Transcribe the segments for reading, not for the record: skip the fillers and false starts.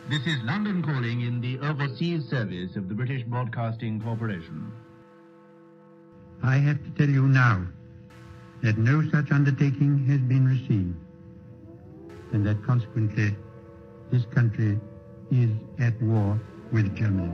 This is London calling in the overseas service of the British Broadcasting Corporation. I have to tell you now that no such undertaking has been received, and that consequently this country is at war with Germany.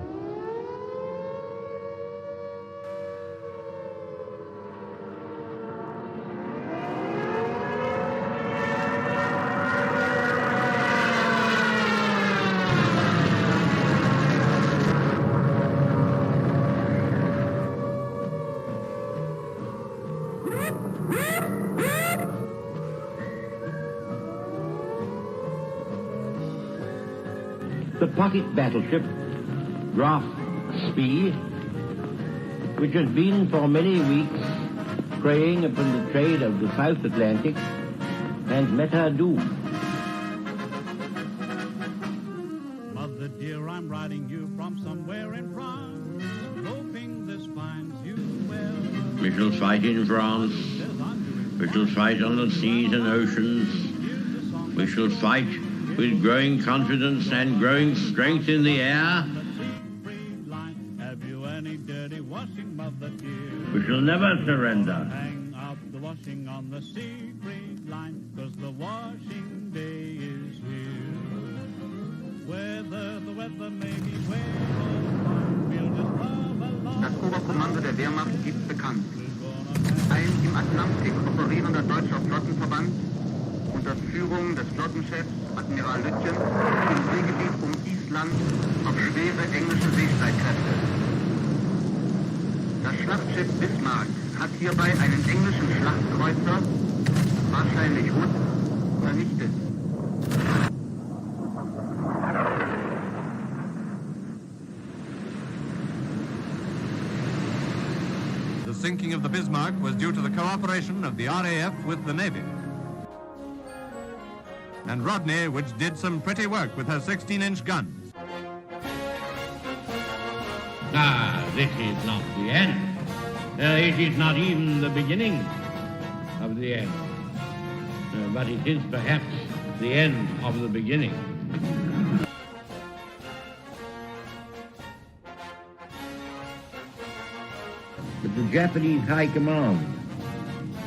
The pocket battleship Graf Spee, which has been for many weeks preying upon the trade of the South Atlantic, has met her doom. Mother dear, I'm writing you from somewhere in France, hoping this finds you well. We shall fight in France. We shall fight on the seas and oceans. We shall fight with growing confidence and growing strength in the air. We shall never surrender. Hang up the washing on the sea green line, 'cause the washing day is here. Whether the weather may be where or fine, we'll just love along. Das Oberkommando der Wehrmacht gibt bekannt. Ein im Atlantik operierender deutscher Flottenverband unter Führung des Flottenchefs Admiral Lütjen im Seegebiet um Island auf schwere englische Seestreitkräfte. Das Schlachtschiff Bismarck hat hierbei einen englischen Schlachtkreuzer, wahrscheinlich Hood, vernichtet. The sinking of the Bismarck was due to the cooperation of the RAF with the Navy. And Rodney, which did some pretty work with her 16-inch guns. Ah, this is not the end. It is not even the beginning of the end. But it is perhaps the end of the beginning. But the Japanese High Command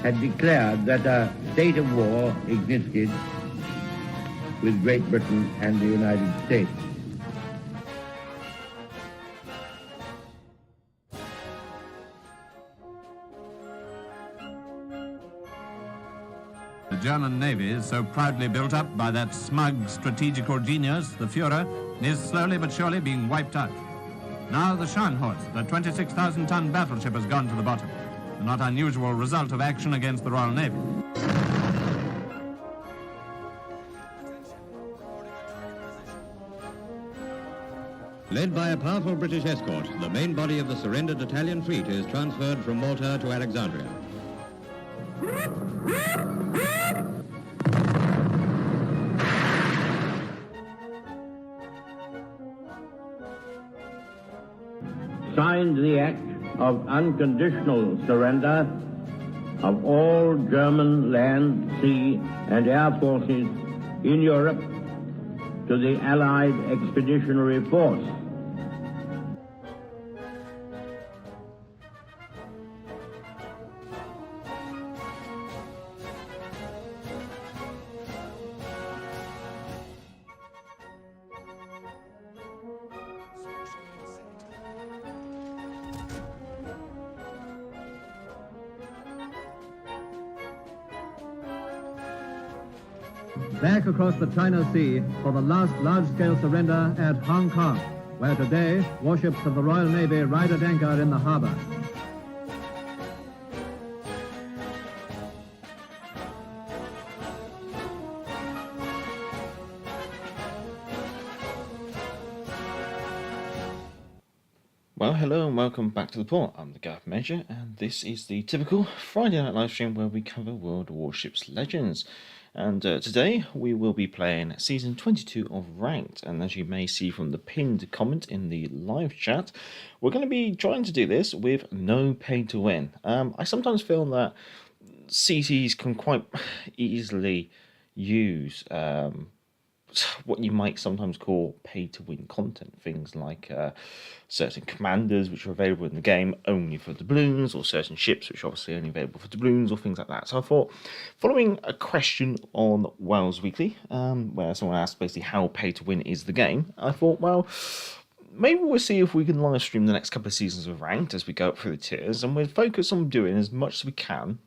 had declared that a state of war existed with Great Britain and the United States. The German Navy, so proudly built up by that smug strategical genius, the Führer, is slowly but surely being wiped out. Now the Scharnhorst, the 26,000-ton battleship, has gone to the bottom, a not unusual result of action against the Royal Navy. Led by a powerful British escort, the main body of the surrendered Italian fleet is transferred from Malta to Alexandria. Signed the act of unconditional surrender of all German land, sea, and air forces in Europe to the Allied Expeditionary Force. Back across the China Sea for the last large-scale surrender at Hong Kong, where today warships of the Royal Navy ride at anchor in the harbor. Well, hello and welcome back to the port. I'm the Gadjah Mada, and this is the typical Friday night live stream where we cover World Warships Legends. And today we will be playing Season 22 of Ranked, and as you may see from the pinned comment in the live chat, we're going to be trying to do this with no pay to win. I sometimes feel that CTs can quite easily use what you might sometimes call pay-to-win content. Things like certain commanders which are available in the game only for doubloons, or certain ships which are obviously only available for doubloons, or things like that. So I thought, following a question on Wales Weekly, where someone asked basically how pay-to-win is the game, I thought, well, maybe we'll see if we can live stream the next couple of seasons of Ranked as we go up through the tiers, and we'll focus on doing as much as we can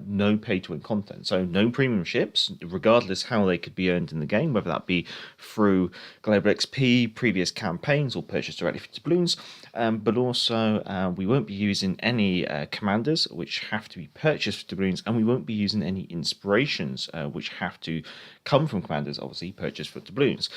no pay-to-win content. So no premium ships, regardless how they could be earned in the game, whether that be through Global XP, previous campaigns, or purchased directly for doubloons. But also, we won't be using any commanders which have to be purchased for doubloons, and we won't be using any inspirations which have to come from commanders, obviously purchased for doubloons.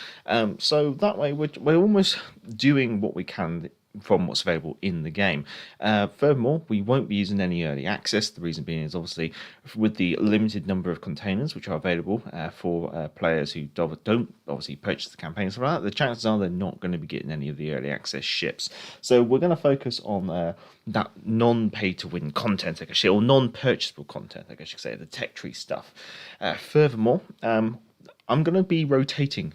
So that way, we're almost doing what we can from what's available in the game. Furthermore, we won't be using any early access. The reason being is obviously with the limited number of containers which are available for players who don't obviously purchase the campaigns for that, the chances are they're not going to be getting any of the early access ships. So we're going to focus on that non-pay-to-win content, I guess, or non-purchasable content, I guess you could say, the tech tree stuff. Furthermore, I'm going to be rotating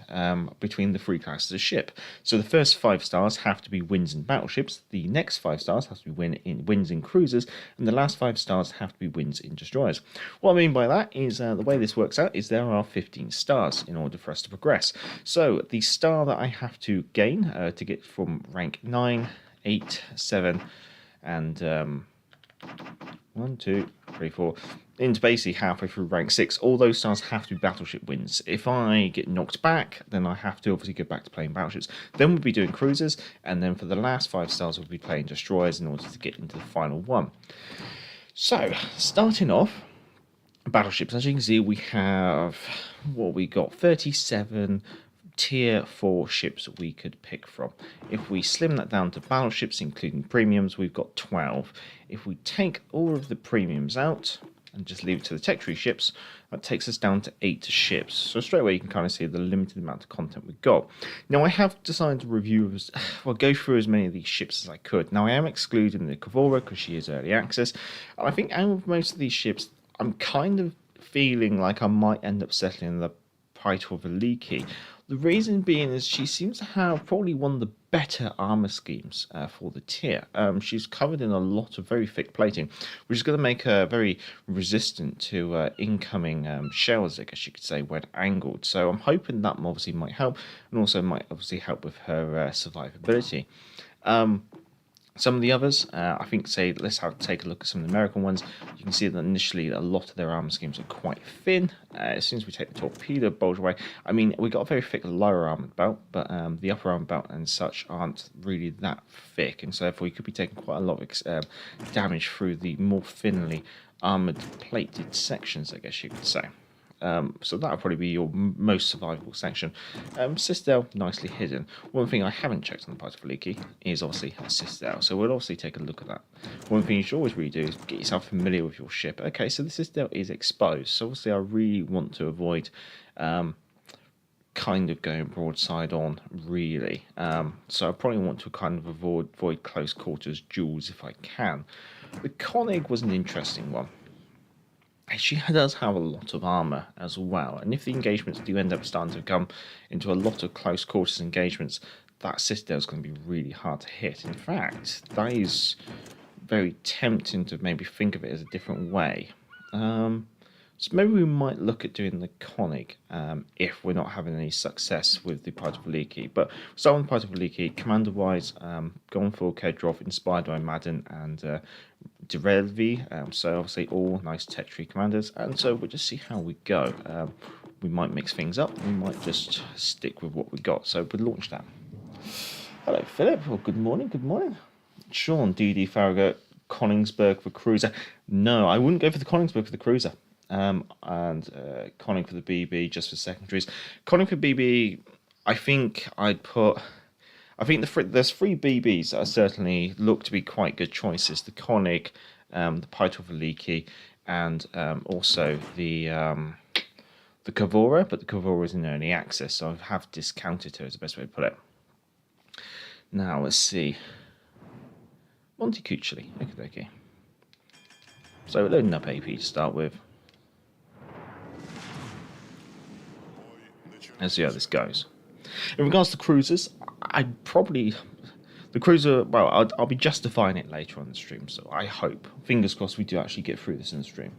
between the 3 classes of ship. So the first 5 stars have to be wins in battleships, the next 5 stars have to be wins in cruisers, and the last 5 stars have to be wins in destroyers. What I mean by that is the way this works out is there are 15 stars in order for us to progress. So the star that I have to gain to get from rank 9, 8, 7, and 1, 2, 3, 4, into basically halfway through rank 6, all those stars have to be battleship wins. If I get knocked back, then I have to obviously go back to playing battleships. Then we'll be doing cruisers, and then for the last 5 stars, we'll be playing destroyers in order to get into the final one. So, starting off, battleships, as you can see, we have, what we got, 37 tier 4 ships we could pick from. If we slim that down to battleships, including premiums, we've got 12. If we take all of the premiums out and just leave it to the tech tree ships, that takes us down to 8 ships. So straight away you can kind of see the limited amount of content we've got. Now I have decided to review, go through as many of these ships as I could. Now I am excluding the Cavora because she is early access, and I think out of most of these ships, I'm kind of feeling like I might end up settling the Pyotr Velikiy. The reason being is she seems to have probably one of the better armor schemes for the tier. She's covered in a lot of very thick plating, which is going to make her very resistant to incoming shells, I guess you could say, when angled. So I'm hoping that obviously might help, and also might obviously help with her survivability. Some of the others, I think, say, let's take a look at some of the American ones. You can see that initially a lot of their armor schemes are quite thin. As soon as we take the torpedo bulge away, I mean, we got a very thick lower armor belt, but the upper armor belt and such aren't really that thick, and so therefore we could be taking quite a lot of damage through the more thinly armored plated sections, I guess you could say. So that'll probably be your most survivable section. Citadel, nicely hidden. One thing I haven't checked on the Pyotr Velikiy is obviously a Citadel, so we'll obviously take a look at that. One thing you should always really do is get yourself familiar with your ship. Okay, so the Citadel is exposed, so obviously I really want to avoid kind of going broadside on, really. So I probably want to kind of avoid close quarters duels if I can. The Konig was an interesting one. She does have a lot of armour as well, and if the engagements do end up starting to come into a lot of close quarters engagements, that Citadel is going to be really hard to hit. In fact, that is very tempting to maybe think of it as a different way. So maybe we might look at doing the Konig if we're not having any success with the Pyotr Velikiy. But start with Pyotr Velikiy, commander-wise, going for Kedrov, inspired by Madden and Derelvi, so obviously all nice tech tree commanders, and so we'll just see how we go. We might mix things up, we might just stick with what we got, so we'll launch that. Hello Philip, well, good morning. Sean, DD Farragut, Koningsberg for cruiser. No, I wouldn't go for the Koningsberg for the cruiser. And Koning for the BB just for secondaries. Koning for BB, I think I'd put... I think there's 3 BBs that certainly look to be quite good choices. The Konig, the Pyotr Velikiy, and also the Cavora, but the Cavora is in early access, so I have discounted her, is the best way to put it. Now, let's see. Montecuccoli, okay. So we're loading up AP to start with. Let's see how this goes. In regards to cruisers, the cruiser, well, I'll be justifying it later on the stream, so I hope, fingers crossed, we do actually get through this in the stream.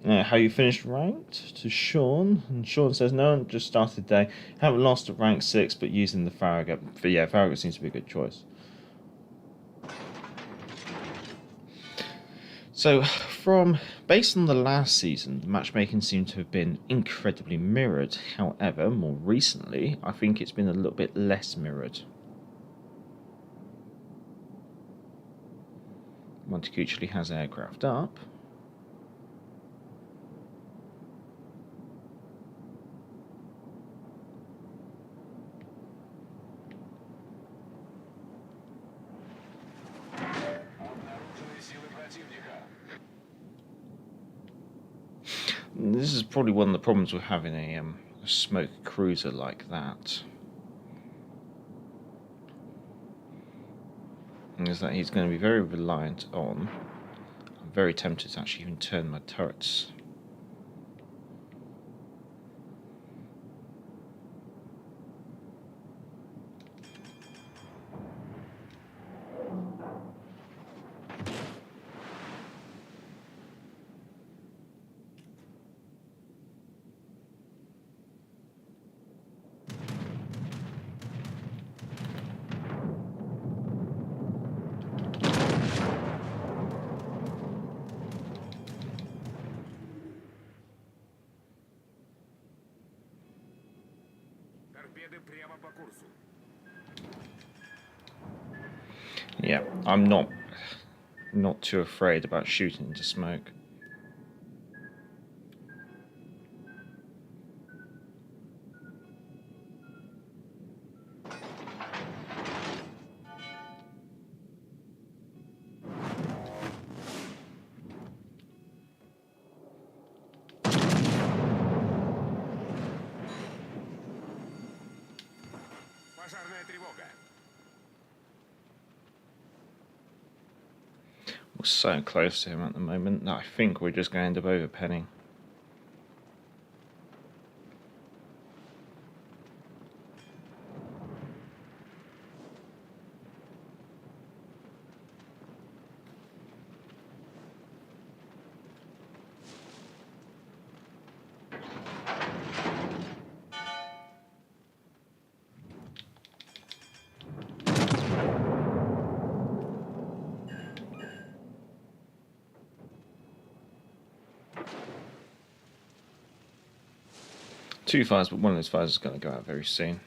How you finished ranked? To Sean, and Sean says, no, just started today. Haven't lost at rank 6, but using the Farragut. But yeah, Farragut seems to be a good choice. So, based on the last season, the matchmaking seemed to have been incredibly mirrored. However, more recently, I think it's been a little bit less mirrored. Montecucci has aircraft up. This is probably one of the problems with having a smoke cruiser like that. Is that he's going to be very reliant on... I'm very tempted to actually even turn my turrets. Yeah, I'm not too afraid about shooting into smoke. We're so close to him at the moment that I think we're just going to end up overpenning. Two fires, but one of those fires is going to go out very soon.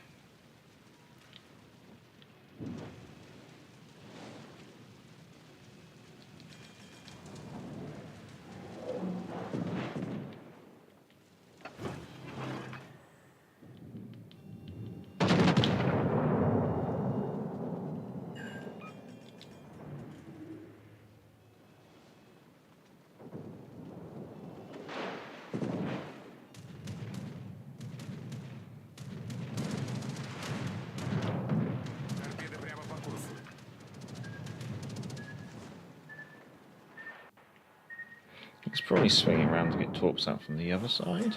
He's probably swinging around to get torps out from the other side.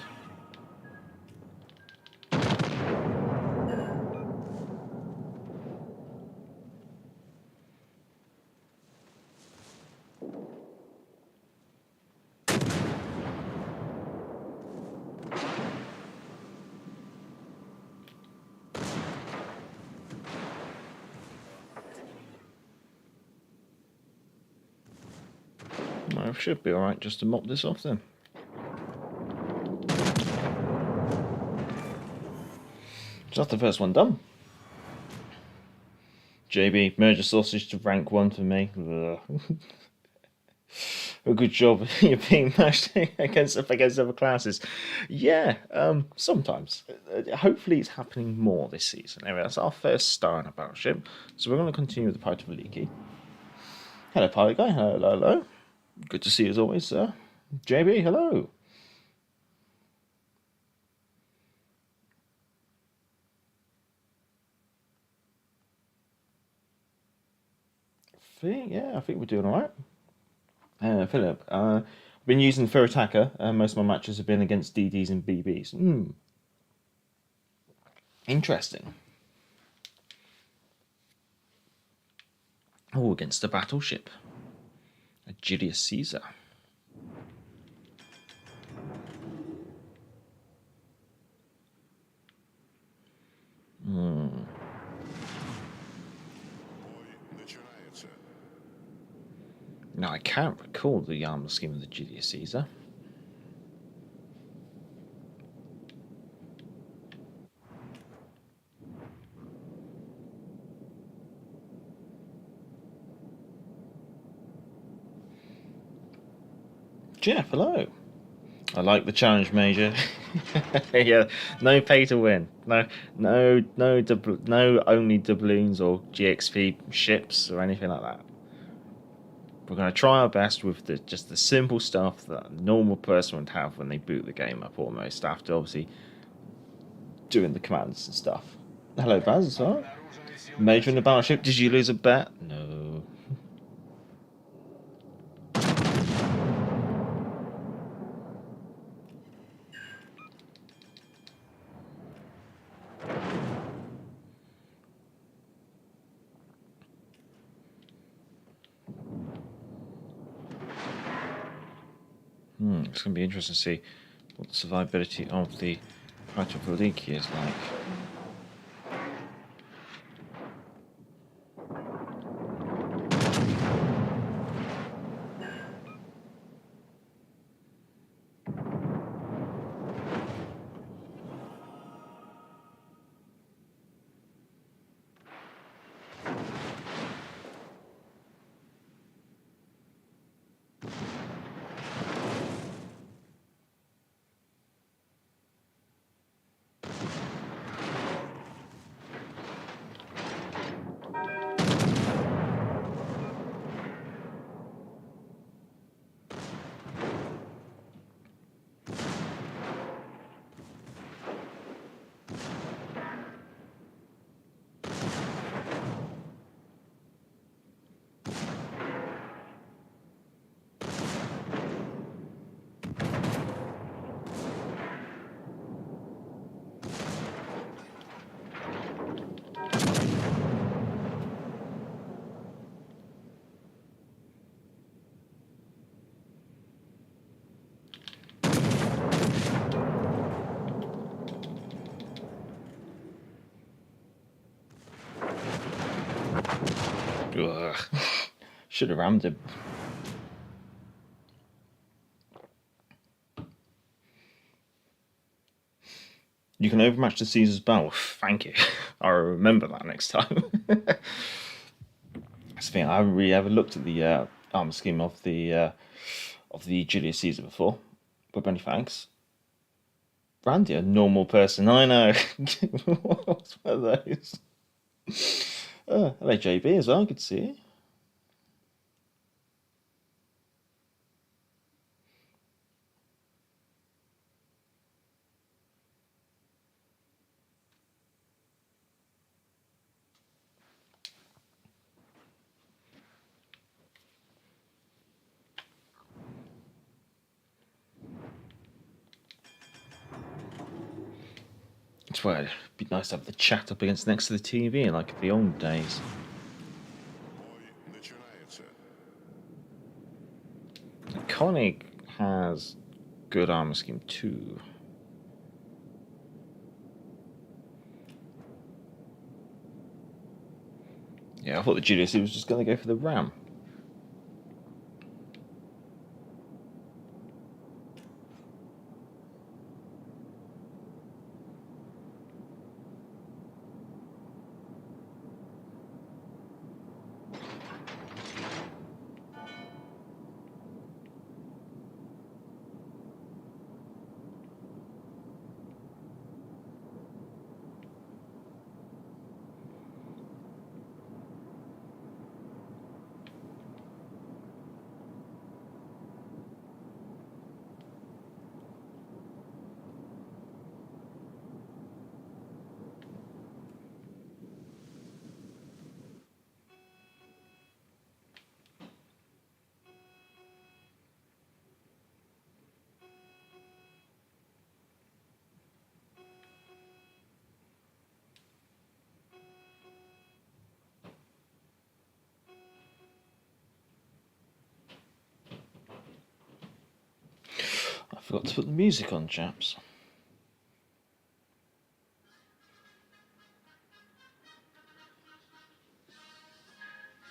I should be alright just to mop this off then. So that's the first one done. JB, merger sausage to rank 1 for me. A good job you're being mashed against other classes. Yeah, sometimes. Hopefully it's happening more this season. Anyway, that's our first star in a battleship. So we're going to continue with the Pyotr Velikiy. Hello, pilot guy. Hello, hello, hello. Good to see you as always, sir. JB, hello. I think we're doing alright. Philip, I've been using Furutaka. Most of my matches have been against DDs and BBs. Interesting. Oh, against a battleship. A Julius Caesar. Now, I can't recall the armor scheme of the Julius Caesar. Jeff, hello. I like the challenge, Major. Yeah, no pay to win. No only doubloons or GXP ships or anything like that. We're going to try our best with just the simple stuff that a normal person would have when they boot the game up, almost, after obviously doing the commands and stuff. Hello, Baz, as well. Major in the battleship, did you lose a bet? No. It's going to be interesting to see what the survivability of the Pyotr Velikiy is like. Ugh. Should have rammed him. You can overmatch the Caesar's bow. Thank you. I'll remember that next time. That's the thing. I haven't really ever looked at the armor scheme of the Julius Caesar before. But many thanks. Randy, a normal person. I know. What's one of those? Hello, JB as well. Good to see you. That's why it'd be nice to have the chat up against next to the TV like the old days. Koenig has good armor scheme too. Yeah, I thought the Julius was just going to go for the ram. Forgot to put the music on, chaps.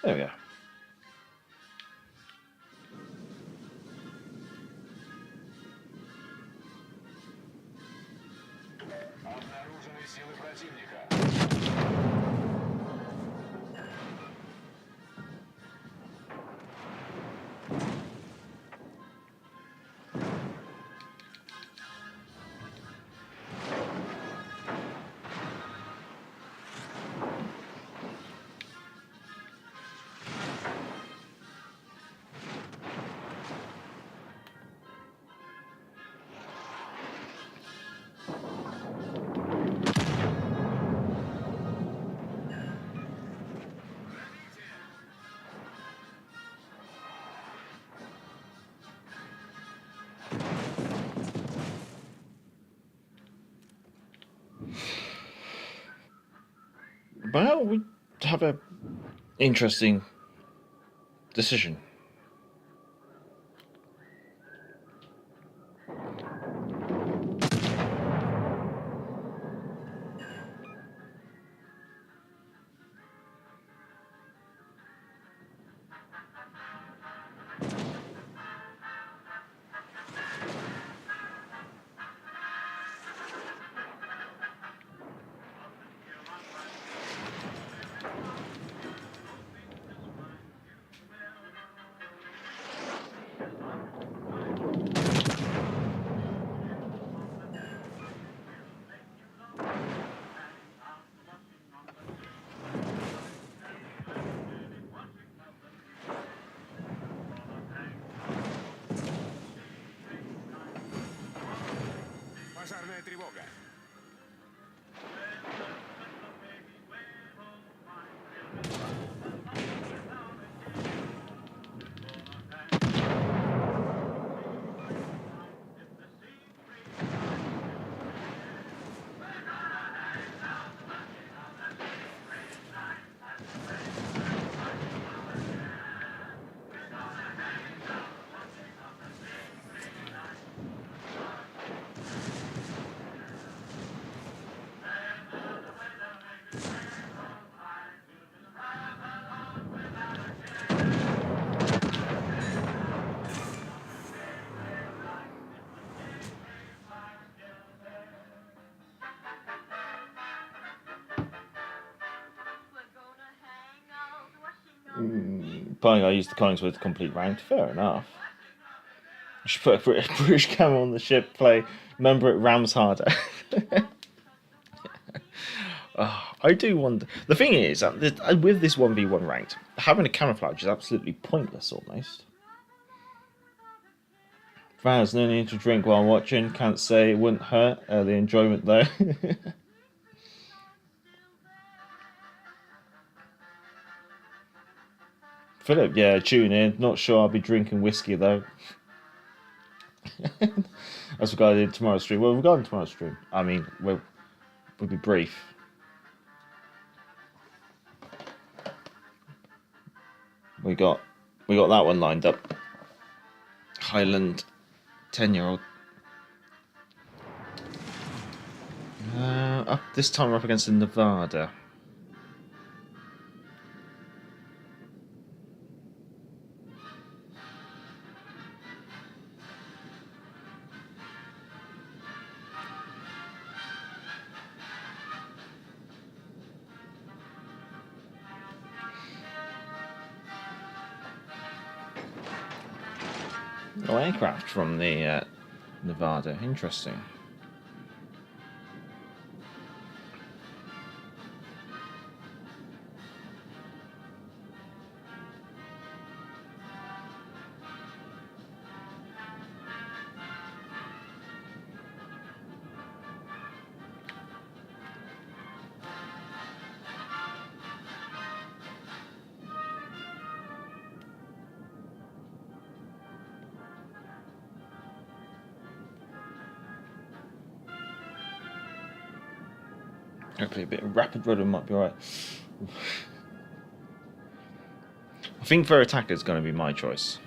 There we go. Well, we have an interesting decision. Apparently I used the Collingswood to complete round. Fair enough. I should put a British camera on the ship, play Remember It Rams Harder. I do wonder. The thing is, with this 1v1 ranked, having a camouflage is absolutely pointless almost. There's no need to drink while watching. Can't say it wouldn't hurt. The enjoyment though. Philip, yeah, tune in. Not sure I'll be drinking whiskey though. That's what I did tomorrow's stream. Well, regarding tomorrow's stream, I mean, we'll be brief. We got that one lined up. Highland 10-year-old. Up this time we're up against the Nevada. No aircraft from the Nevada. Interesting. Hopefully a bit of rapid rudder might be alright. I think for attacker is going to be my choice.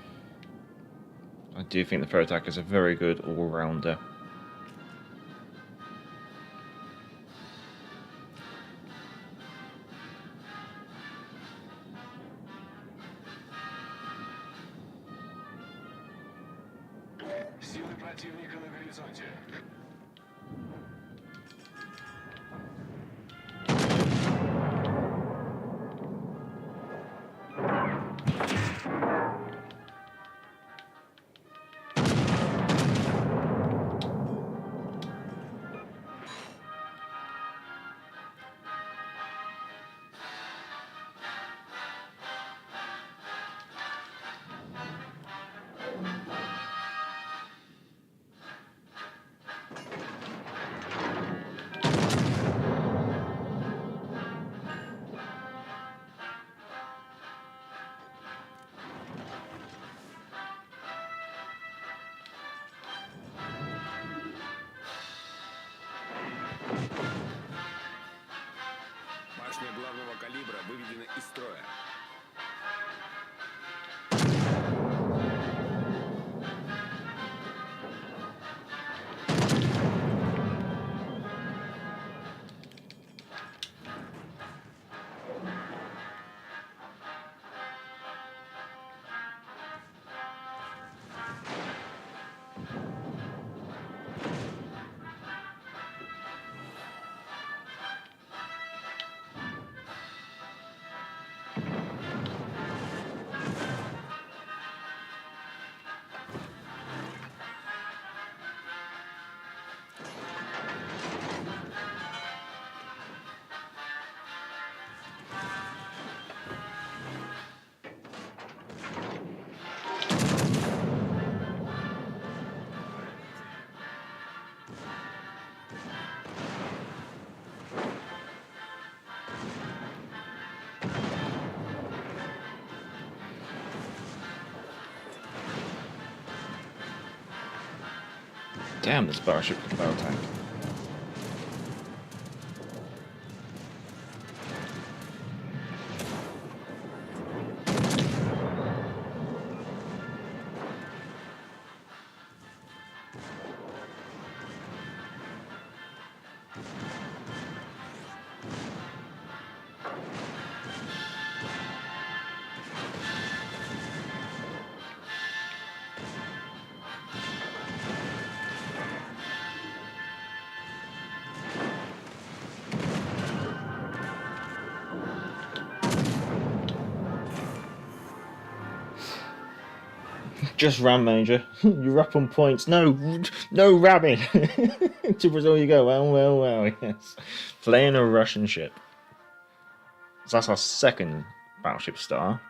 I do think the Furutaka is a very good all-rounder. Башня главного калибра выведена из строя. Damn, this battleship can battle tank. Just ram, Major. You're up on points. No ramming. To Brazil you go. Well, yes. Playing a Russian ship. So that's our second battleship star.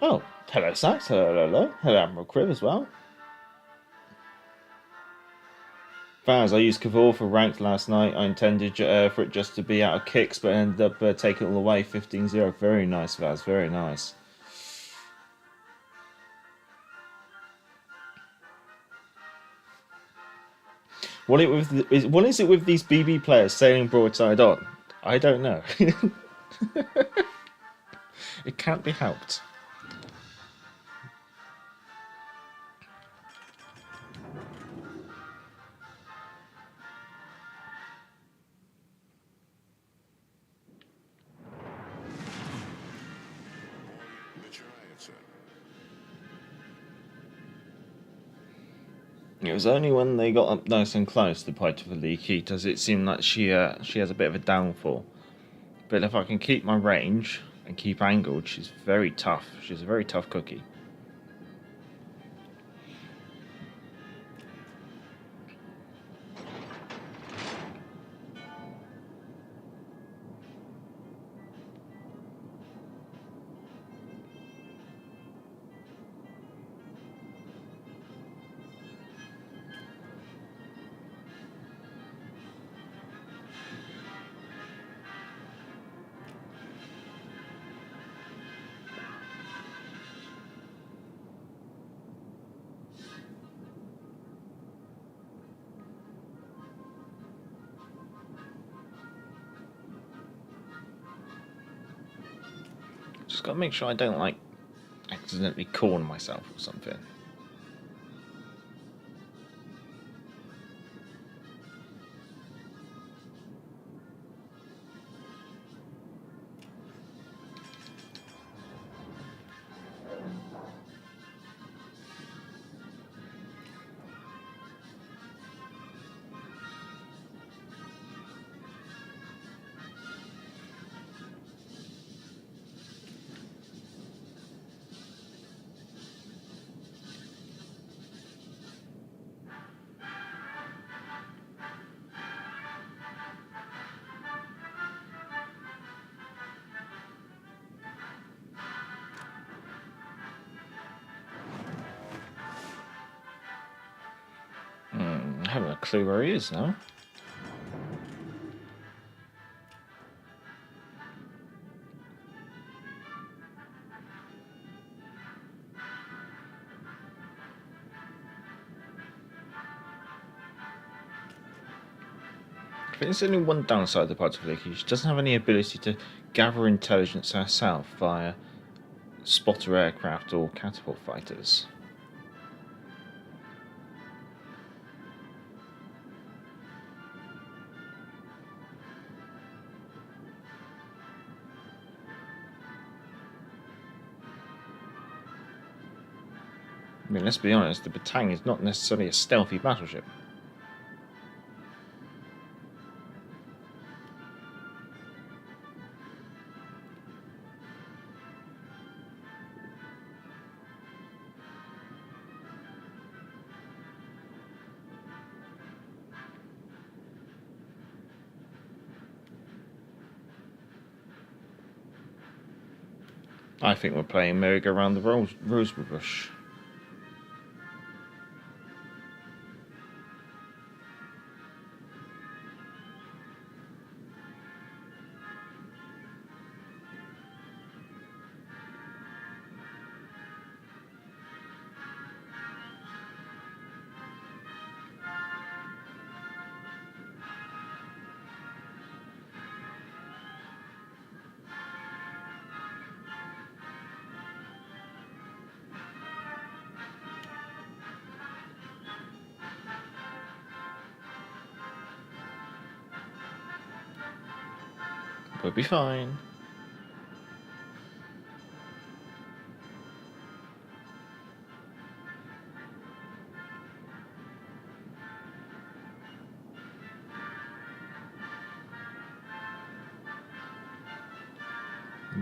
Oh, hello, Sax. Hello, Admiral Crib as well. Vaz, I used Cavor for ranked last night. I intended for it just to be out of kicks, but ended up taking it all away. 15-0. Very nice, Vaz. Very nice. What is it with these BB players sailing broadside on? I don't know. It can't be helped. It was only when they got up nice and close to Pyotr Velikiy does it seem like she has a bit of a downfall. But if I can keep my range and keep angled, she's very tough. She's a very tough cookie. got to make sure I don't, like, accidentally corner myself or something. I haven't a clue where he is now. I think there's only one downside to Pyotr Velikiy. She doesn't have any ability to gather intelligence herself via spotter aircraft or catapult fighters. I mean, let's be honest, the Batang is not necessarily a stealthy battleship. I think we're playing merry-go-round the Rosebush. We'll be fine.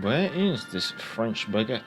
Where is this French baguette?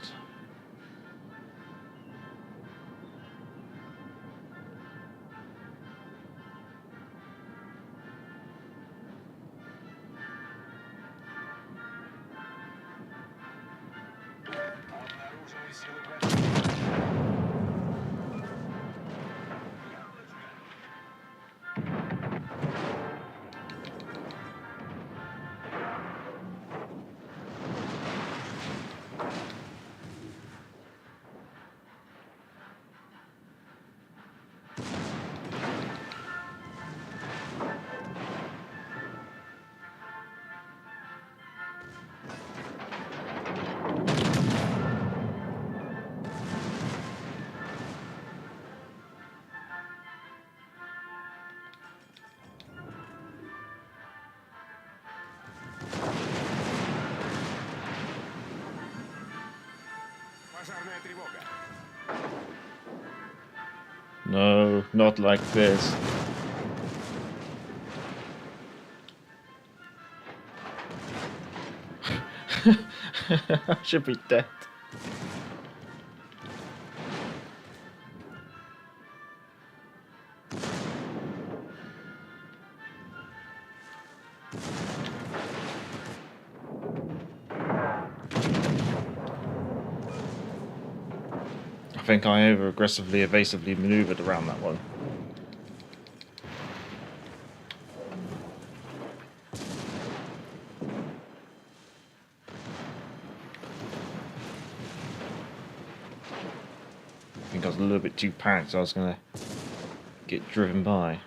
No, not like this. I should be dead. I think I over-aggressively, evasively manoeuvred around that one. I think I was a little bit too panicked, so I was going to get driven by.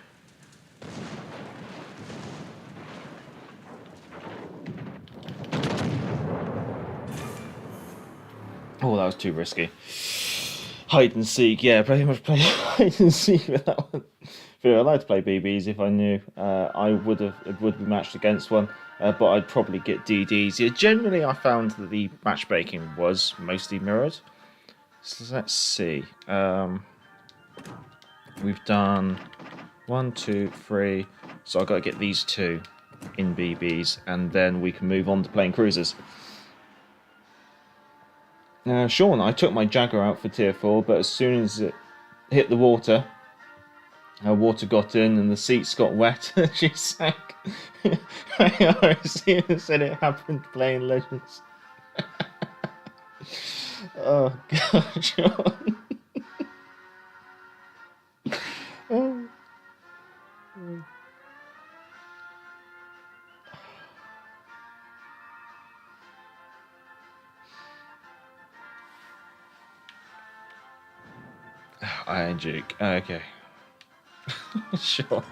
that was too risky. Hide and seek, yeah, pretty much play hide and seek with that one. But I'd like to play BBs if I knew. It would be matched against one, but I'd probably get DDs. Yeah, generally, I found that the matchmaking was mostly mirrored. So let's see. We've done 1, 2, 3. So I've got to get these 2 in BBs, and then we can move on to playing cruisers. Sean, I took my Jaguar out for tier 4, but as soon as it hit the water, water got in and the seats got wet, she sank. I said it happened playing Legends. Oh god, Sean. Oh. Iron Duke. Okay. Sure.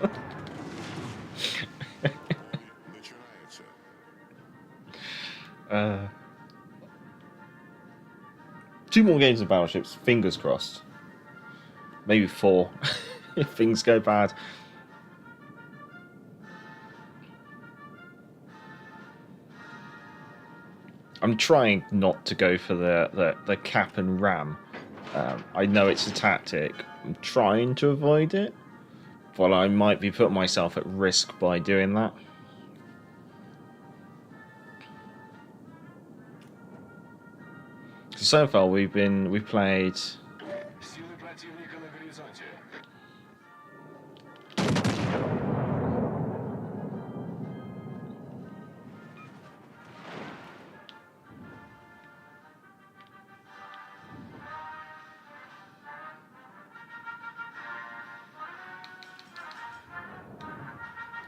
Two more games of Battleships, fingers crossed. Maybe 4, if things go bad. I'm trying not to go for the cap and ram. I know it's a tactic. I'm trying to avoid it, but I might be putting myself at risk by doing that. So far, we've played.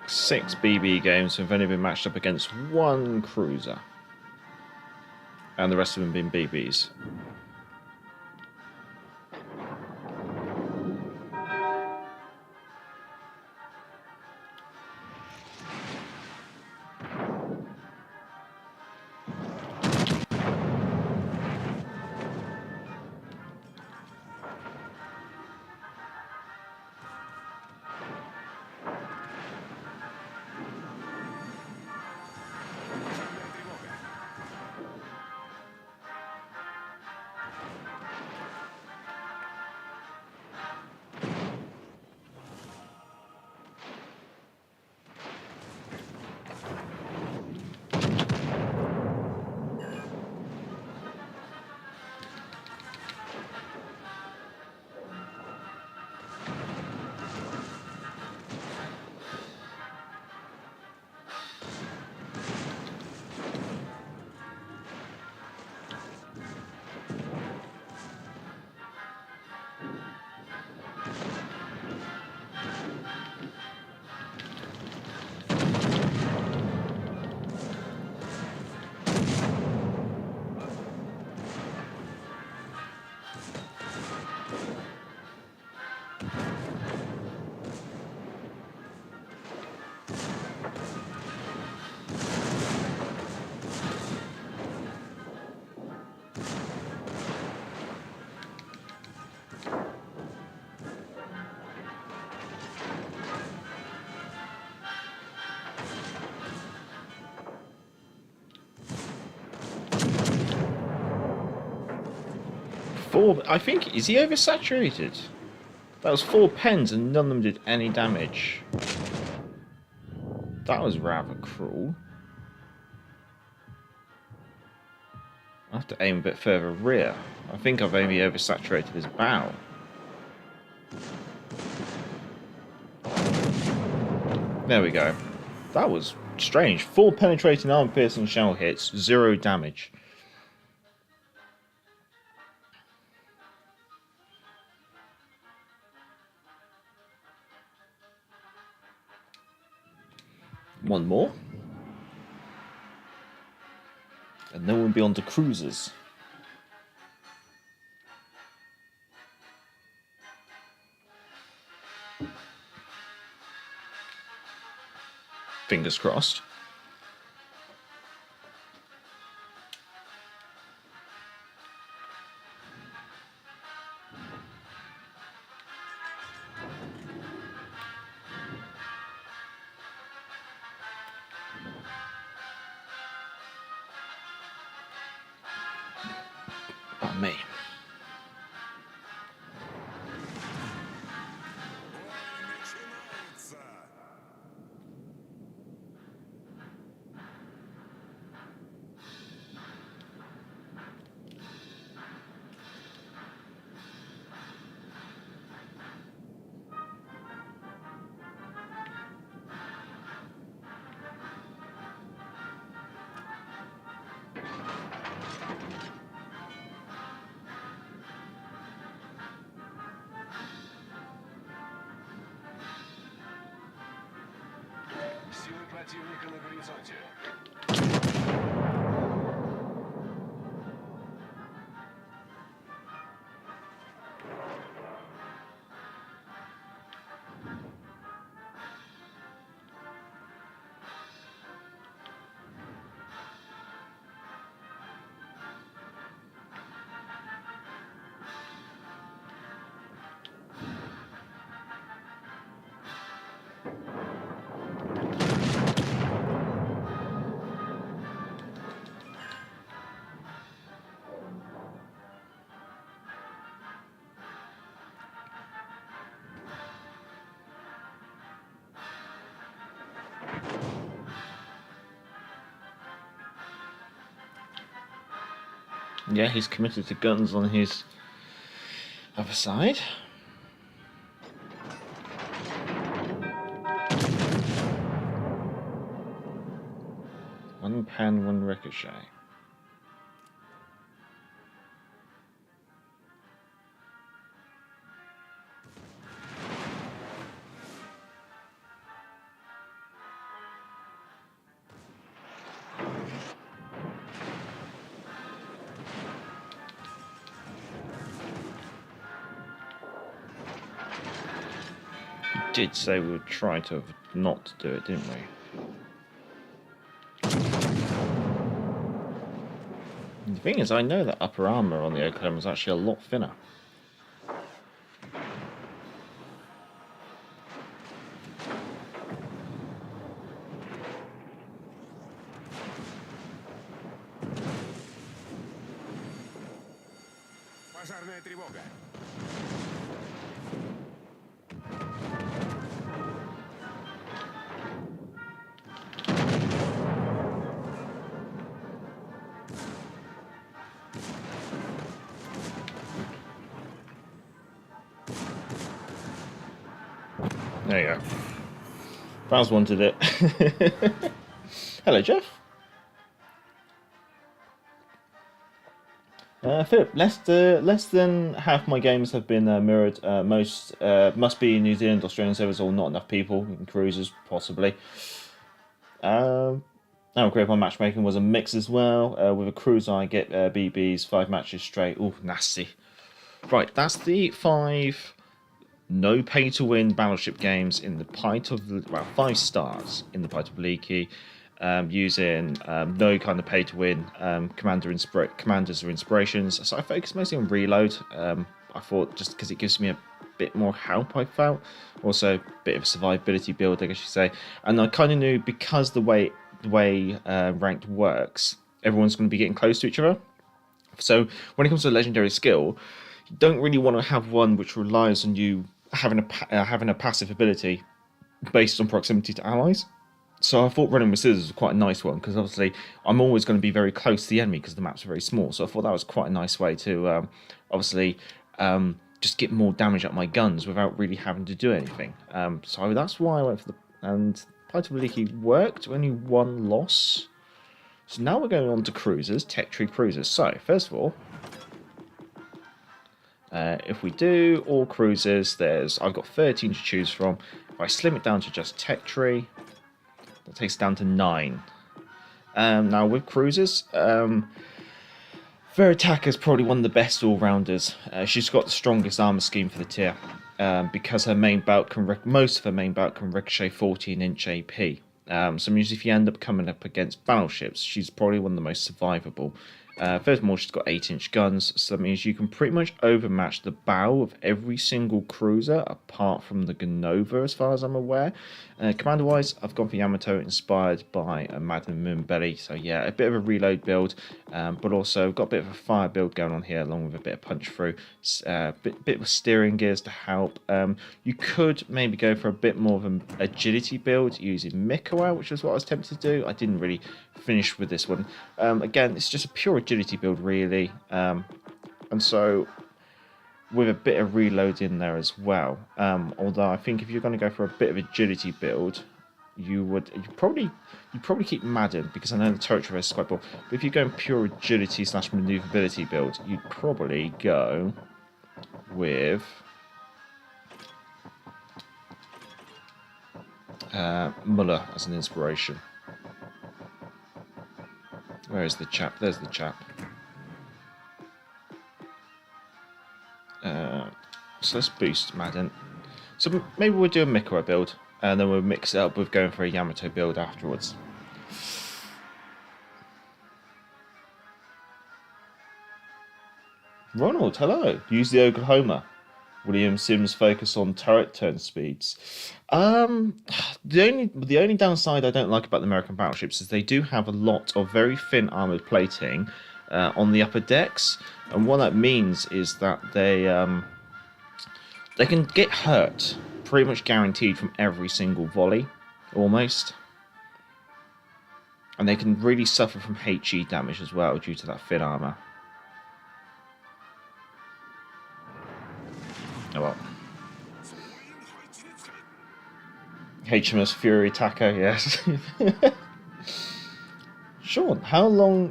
Six BB games. We've only been matched up against 1 cruiser, and the rest of them been BBs. I think, is he oversaturated? That was 4 pens and none of them did any damage. That was rather cruel. I have to aim a bit further rear. I think I've only oversaturated his bow. There we go. That was strange. 4 penetrating armor-piercing shell hits, 0 damage. One more. And then we'll be on to cruisers. Fingers crossed. Противника на горизонте. Yeah, he's committed to guns on his other side. One pan, one ricochet. Did say we would try to not do it, didn't we? The thing is, I know that upper armour on the Oklahoma is actually a lot thinner. Пожарная тревога. There you go. Baz wanted it. Hello, Jeff. Philip, less than half my games have been mirrored. Most must be New Zealand, Australian servers, or not enough people, and cruisers possibly. Great on matchmaking was a mix as well. With a cruiser, I get BBs 5 matches straight. Ooh, nasty. Right, that's the 5 no pay to win battleship games in the Pyotr, well, 5 stars in the Pyotr Velikiy. Using no kind of pay to win commanders or inspirations. So I focus mostly on reload. I thought just because it gives me a bit more help, I felt. Also a bit of a survivability build, I guess you say. And I kind of knew because the way ranked works, everyone's going to be getting close to each other. So when it comes to a legendary skill, you don't really want to have one which relies on you having a passive ability based on proximity to allies. So I thought running with scissors was quite a nice one, because obviously I'm always going to be very close to the enemy because the maps are very small. So I thought that was quite a nice way to just get more damage at my guns without really having to do anything. So that's why I went for the... And Pyotr Velikiy worked, only 1 loss. So now we're going on to cruisers, tech tree cruisers. So first of all, if we do all cruisers, I've got 13 to choose from. If I slim it down to just tech tree, that takes it down to 9. Now with cruisers, Vurutaka is probably one of the best all-rounders. She's got the strongest armor scheme for the tier, because her main belt most of her main belt can ricochet 14-inch AP. So it means if you end up coming up against battleships, she's probably one of the most survivable. Furthermore, she's got 8-inch guns, so that means you can pretty much overmatch the bow of every single cruiser, apart from the Ganova, as far as I'm aware. Commander-wise, I've gone for Yamato, inspired by Madam Moonbelly, so yeah, a bit of a reload build, but also got a bit of a fire build going on here, along with a bit of punch-through, bit of steering gears to help. You could maybe go for a bit more of an agility build using Mikowa, which is what I was tempted to do. I didn't really finish with this one. Again, it's just a pure agility build, really, and so with a bit of reload in there as well. Although I think if you're going to go for a bit of agility build, you'd probably keep Madden, because I know the turret traverse is quite poor. But if you're going pure agility / maneuverability build, you'd probably go with Muller as an inspiration. Where is the chap? There's the chap. So let's boost Madden. So maybe we'll do a Mikura build, and then we'll mix it up with going for a Yamato build afterwards. Ronald, hello. Use the Oklahoma. William Sims focus on turret turn speeds. The only downside I don't like about the American battleships is they do have a lot of very thin armored plating on the upper decks, and what that means is that they can get hurt pretty much guaranteed from every single volley, almost, and they can really suffer from HE damage as well due to that thin armor. Oh well. HMS Furutaka, yes. Sean, how long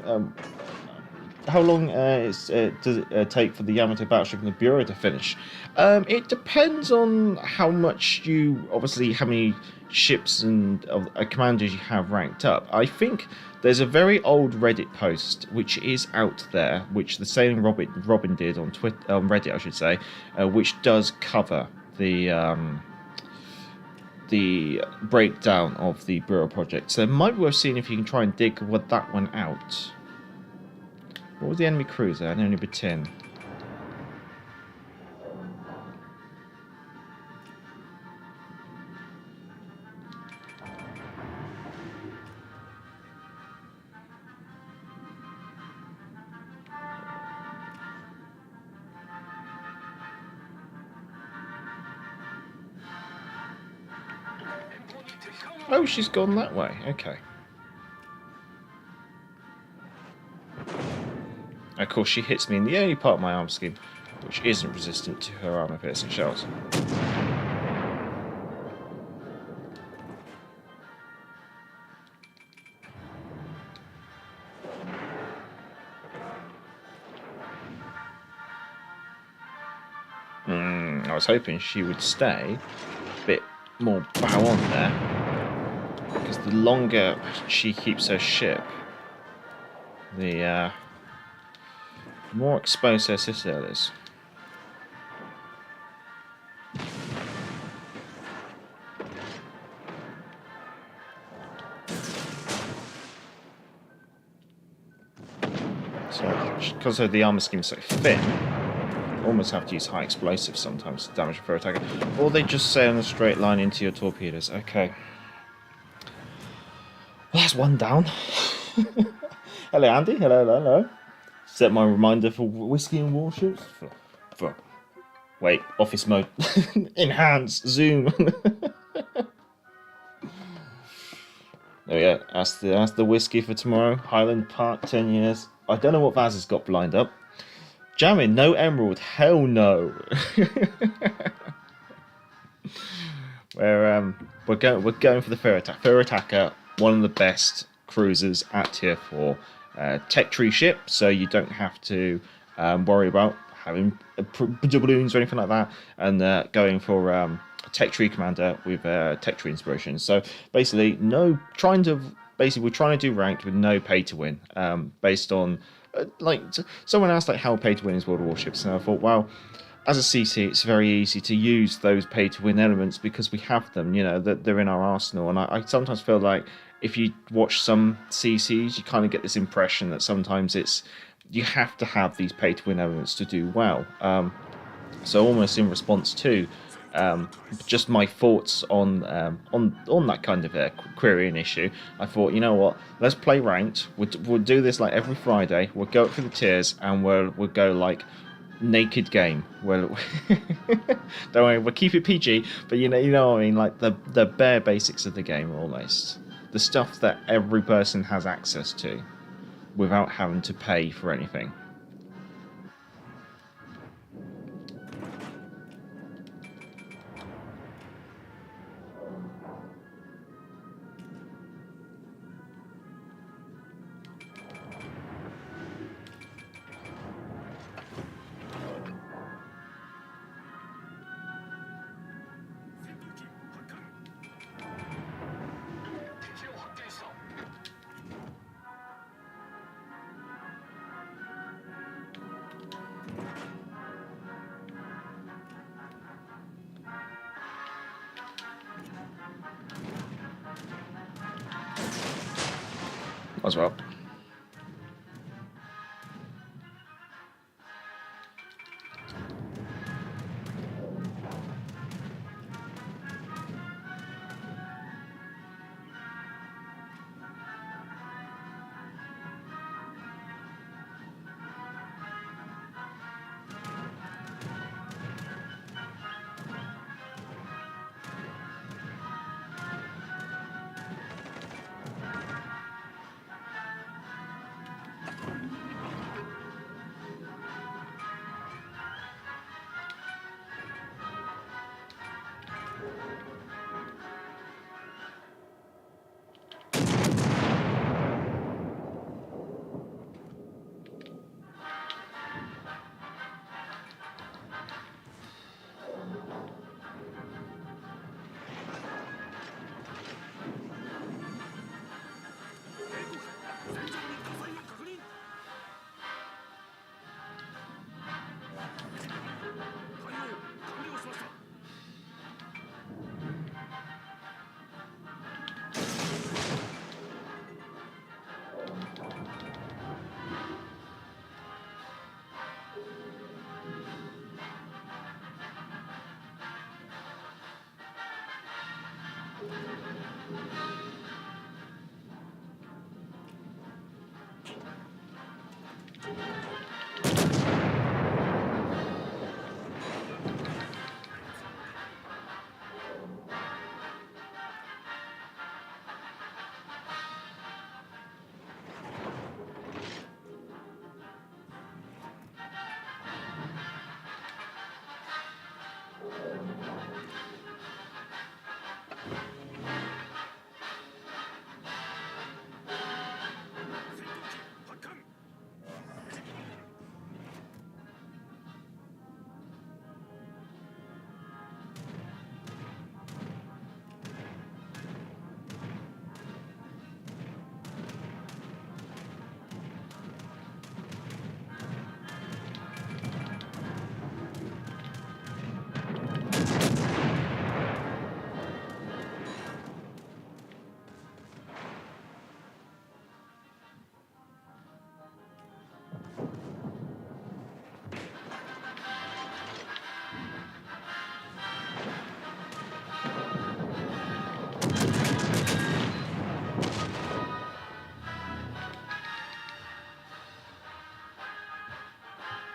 does it take for the Yamato battleship and the Bureau to finish? It depends on how many ships and commanders you have ranked up. I think there's a very old Reddit post which is out there, which the Sailing Robin did on Twitter, Reddit, I should say, which does cover the breakdown of the Bureau project. So it might be worth seeing if you can try and dig that one out. What was the enemy cruiser? An enemy Batin. Oh, she's gone that way. Okay. Of course, she hits me in the only part of my arm scheme which isn't resistant to her armor-piercing shells. I was hoping she would stay a bit more bow on there, because the longer she keeps her ship, the more exposed her citadel is. So, because the armor scheme is so thin, almost have to use high explosives sometimes to damage a Furutaka, or they just sail in a straight line into your torpedoes. Okay. Well, that's one down. Hello, Andy. Hello. Set my reminder for whiskey and warships. Wait, office mode. Enhance, zoom. There we go. That's the whiskey for tomorrow. Highland Park, 10 years. I don't know what Vaz has got lined up. Jamming, no emerald. Hell no. We're going for the Furutaka, one of the best cruisers at Tier 4. Tech tree ship, so you don't have to worry about having doubloons or anything like that, and going for a tech tree commander with tech tree inspiration. So basically, we're trying to do ranked with no pay to win, based on someone asked how pay to win is World Warships, and I thought, well, as a CC, it's very easy to use those pay to win elements because we have them. That they're in our arsenal, and I sometimes feel like if you watch some CCs, you kind of get this impression that sometimes you have to have these pay to win elements to do well. So almost in response to just my thoughts on that kind of querying issue, I thought, you know what, let's play ranked. We'll do this like every Friday. We'll go up through the tiers and we'll go like naked game. Well, don't worry, we'll keep it PG, but you know what I mean, like the bare basics of the game, almost the stuff that every person has access to without having to pay for anything. as well.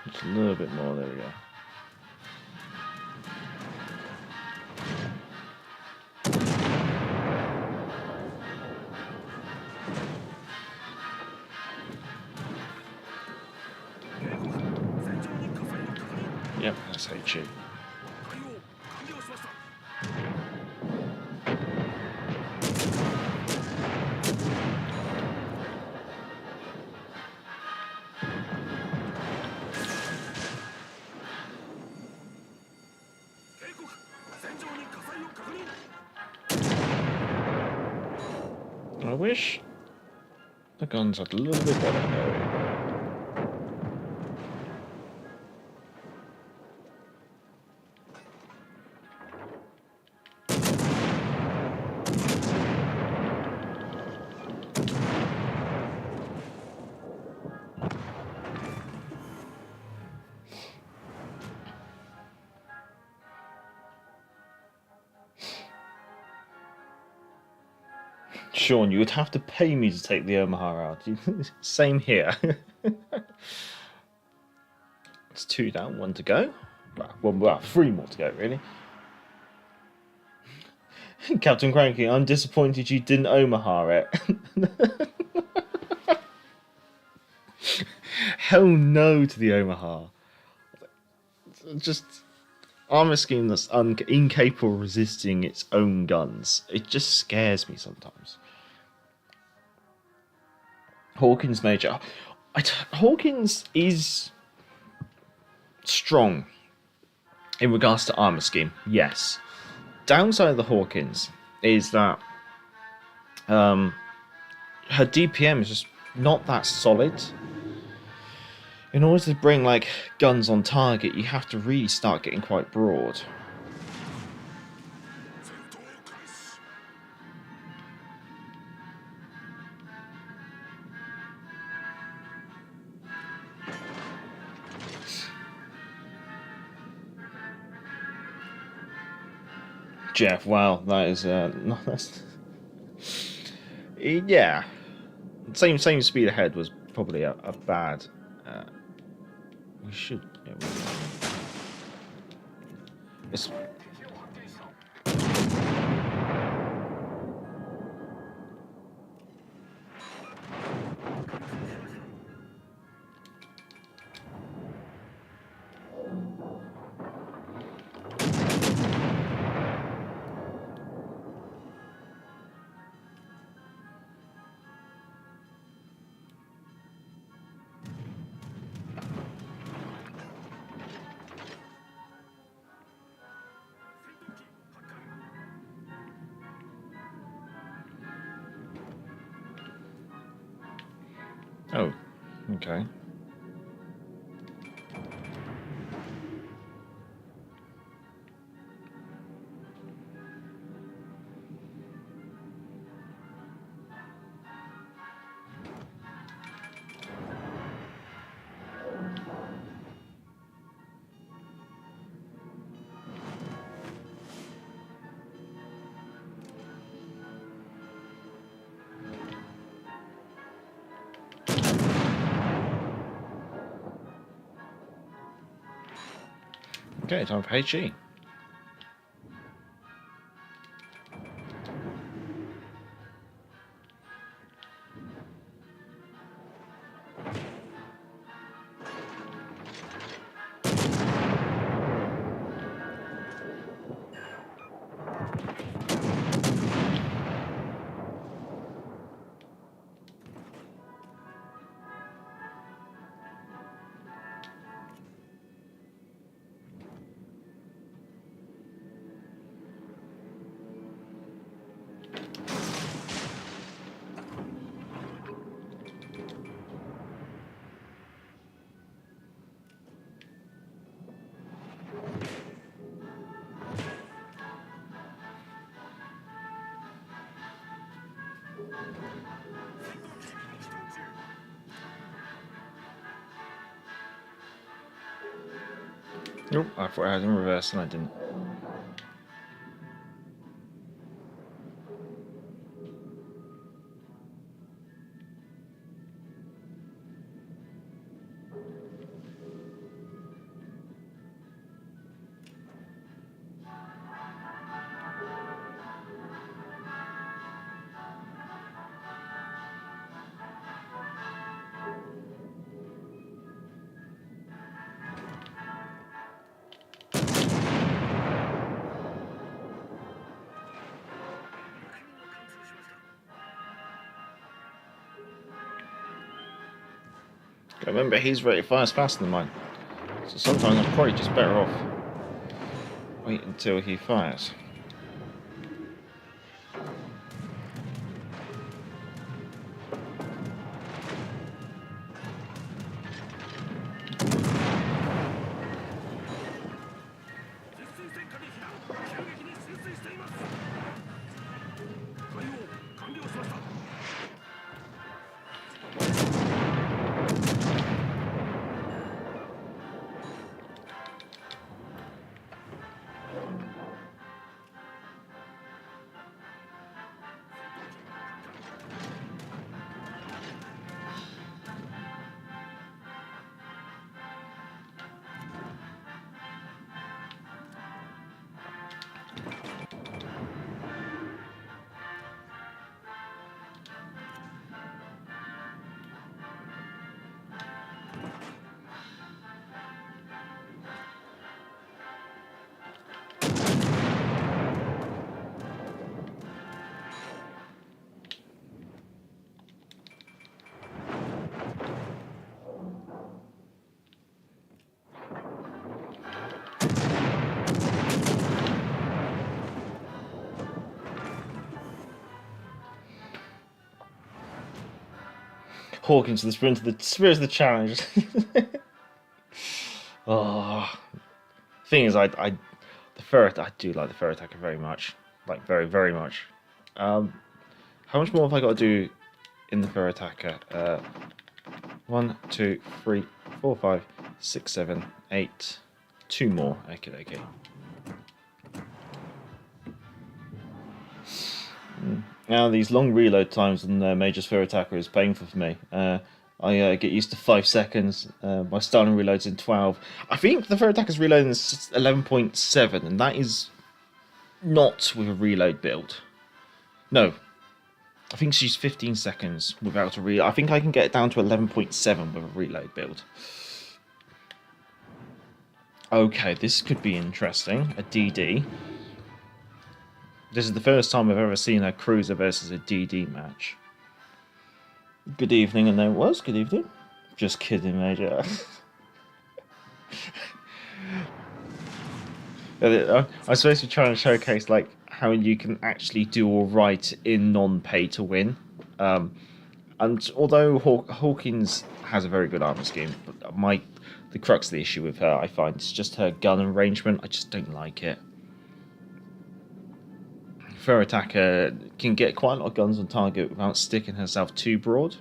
Just a little bit more, there we go. Yep, that's HE. I wish the guns had a little bit better area. Sean, you would have to pay me to take the Omaha out. Same here. It's 2 down, 1 to go. Well, 3 more to go, really. Captain Cranky, I'm disappointed you didn't Omaha it. Hell no to the Omaha. Just armor scheme that's incapable of resisting its own guns. It just scares me sometimes. Hawkins Major. Hawkins is strong in regards to armor scheme, yes. Downside of the Hawkins is that her DPM is just not that solid. In order to bring like guns on target, you have to really start getting quite broad. Jeff, wow, that is no, that's yeah. Same speed ahead was probably a bad. We should. Yeah, it's. Oh, okay. Okay, time for HE. Nope, I thought I had in reverse and I didn't. Remember, his rate of fire is faster than mine, so sometimes I'm probably just better off wait until he fires. Hawkins to the spirit of the challenge. Oh, thing is, I do like the Furutaka very much, like very much. How much more have I got to do in the Furutaka? 1, 2, 3, 4, 5, 6, 7, 8. 2 more. Okay. Now these long reload times on the Major Furutaka is painful for me. I get used to 5 seconds. My Stalin reloads in 12. I think the Furutaka's reloading is 11.7, and that is not with a reload build. No, I think she's 15 seconds without a reload. I think I can get it down to 11.7 with a reload build. Okay, this could be interesting. A DD. This is the first time I've ever seen a cruiser versus a DD match. Good evening, and there it was. Good evening. Just kidding, Major. I was supposed to try and showcase like how you can actually do all right in non-pay to win. And although Hawkins has a very good armor scheme, but the crux of the issue with her, I find, is just her gun arrangement. I just don't like it. Furutaka can get quite a lot of guns on target without sticking herself too broad.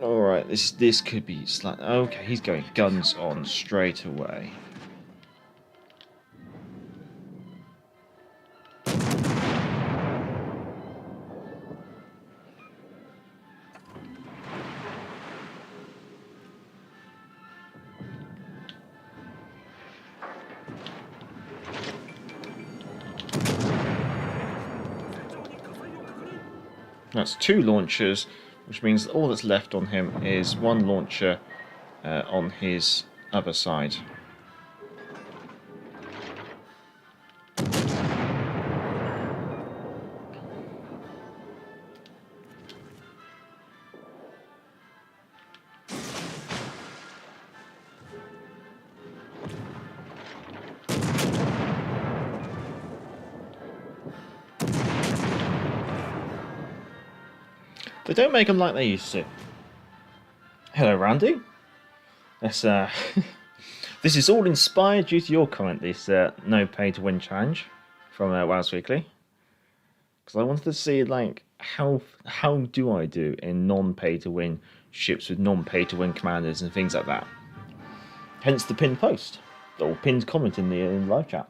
Alright, this could be slightly... Okay, he's going guns on straight away. That's 2 launchers, which means all that's left on him is 1 launcher on his other side. They don't make them like they used to. Hello, Randy. This is all inspired due to your comment, this no pay to win challenge from Wales Weekly. Because I wanted to see like how do I do in non-pay to win ships with non-pay to win commanders and things like that. Hence the pinned post or pinned comment in the live chat.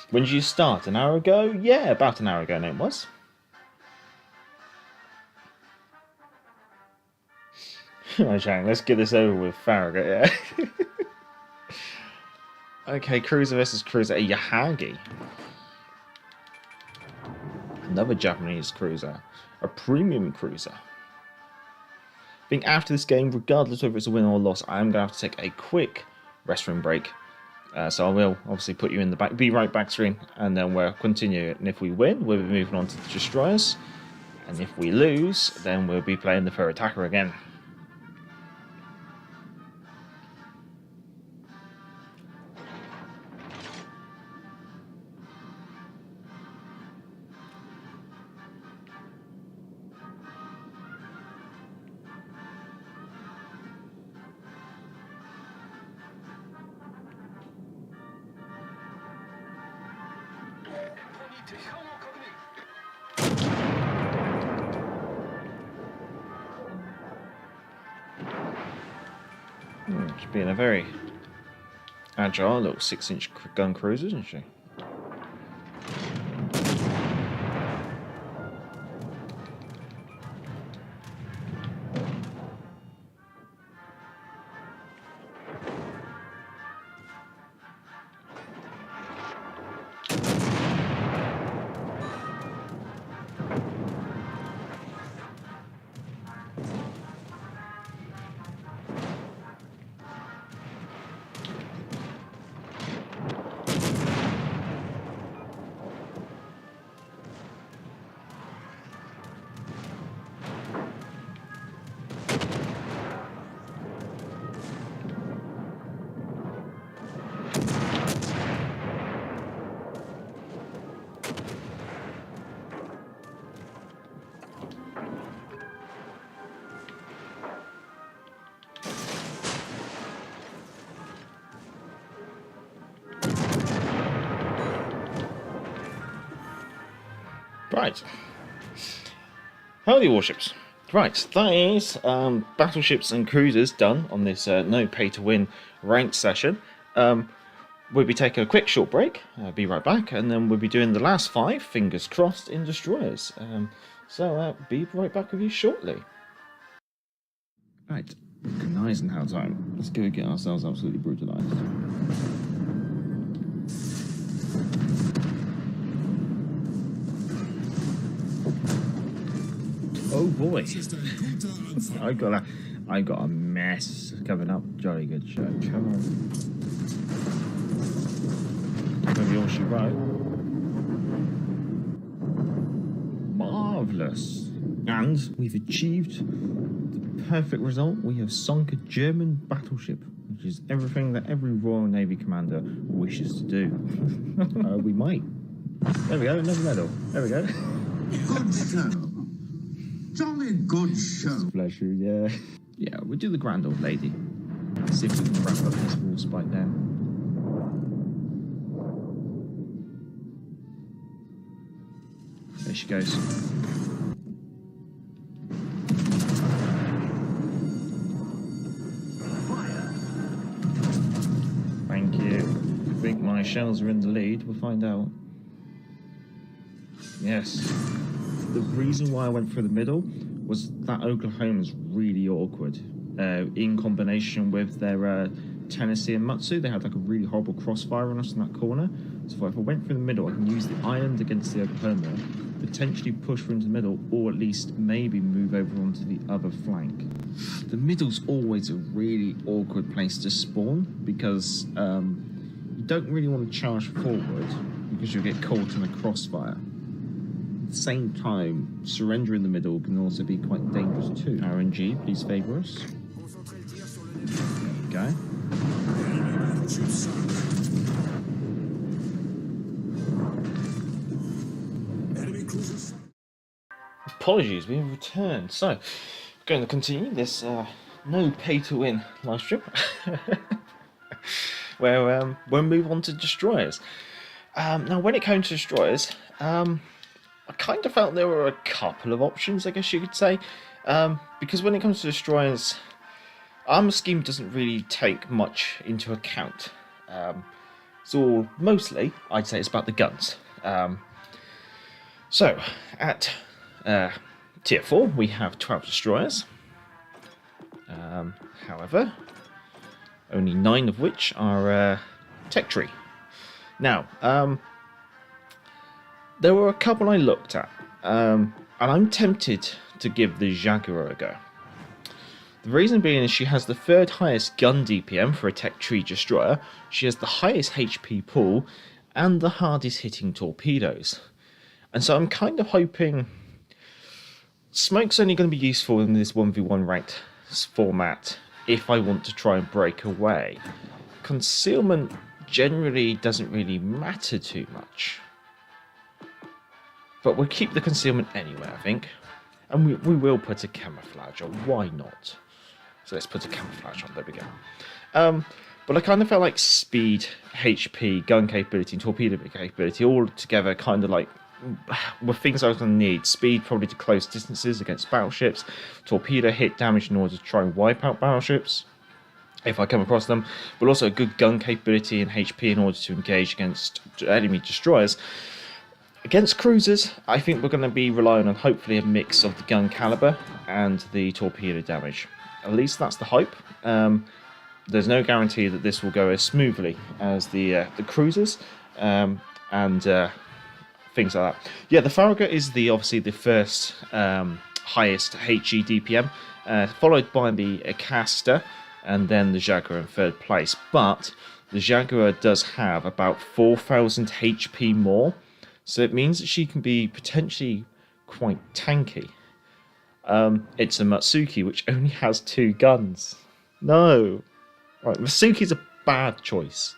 When did you start? An hour ago? Yeah, about an hour ago now it was. Let's get this over with, Farragut, yeah. Okay, cruiser versus cruiser, a Yahagi. Another Japanese cruiser. A premium cruiser. I think after this game, regardless of if it's a win or a loss, I am going to have to take a quick restroom break. So I will obviously put you in the back, be right back screen, and then we'll continue. And if we win, we'll be moving on to the destroyers. And if we lose, then we'll be playing the Furutaka again. She's being a very agile little 6-inch gun cruiser, isn't she? Right. How are the warships? Right, that is battleships and cruisers done on this no pay to win ranked session. We'll be taking a quick short break, be right back, and then we'll be doing the last 5, fingers crossed, in destroyers. So be right back with you shortly. Right, Eisenhower time. Let's go get ourselves absolutely brutalised. Oh boy, I got a mess coming up. Jolly good show. Come on. Maybe all she wrote. Marvellous. And we've achieved the perfect result. We have sunk a German battleship, which is everything that every Royal Navy commander wishes to do. We might. There we go, another medal. There we go. Good show. Jolly good show. Pleasure, yeah. Yeah, we'll do the grand old lady. See if we can wrap up this wall spike now. There she goes. Thank you. I think my shells are in the lead. We'll find out. Yes. The reason why I went for the middle was that Oklahoma's really awkward. In combination with their Tennessee and Matsu, they had like a really horrible crossfire on us in that corner. So if I went for the middle, I can use the island against the Oklahoma, potentially push her into the middle, or at least maybe move over onto the other flank. The middle's always a really awkward place to spawn because you don't really want to charge forward because you'll get caught in a crossfire. At the same time, surrender in the middle can also be quite dangerous too. RNG, please favour us. There we go. Apologies, we have returned. So, going to continue this no pay to win live stream, where we'll move on to destroyers. Now, when it came to destroyers, I kind of felt there were a couple of options, I guess you could say, because when it comes to destroyers, armor scheme doesn't really take much into account. So mostly, I'd say it's about the guns. So at tier 4, we have 12 destroyers. However, only 9 of which are tech tree. Now, there were a couple I looked at, and I'm tempted to give the Jaguar a go. The reason being is she has the 3rd highest gun DPM for a tech tree destroyer, she has the highest HP pool, and the hardest hitting torpedoes. And so I'm kind of hoping smoke's only going to be useful in this 1v1 ranked format if I want to try and break away. Concealment generally doesn't really matter too much. But we'll keep the concealment anyway, I think. And we will put a camouflage on, why not? So let's put a camouflage on, there we go. But I kind of felt like speed, HP, gun capability, and torpedo capability all together kind of like were things I was going to need. Speed probably to close distances against battleships, torpedo hit damage in order to try and wipe out battleships if I come across them, but also a good gun capability and HP in order to engage against enemy destroyers. Against cruisers, I think we're going to be relying on hopefully a mix of the gun caliber and the torpedo damage. At least that's the hope. There's no guarantee that this will go as smoothly as the cruisers and things like that. Yeah, the Farragut is obviously the first highest HE DPM, followed by the Acasta, and then the Jaguar in 3rd place. But the Jaguar does have about 4,000 HP more, so it means that she can be potentially quite tanky. It's a Matsuki, which only has 2 guns. No. Right, Matsuki's a bad choice.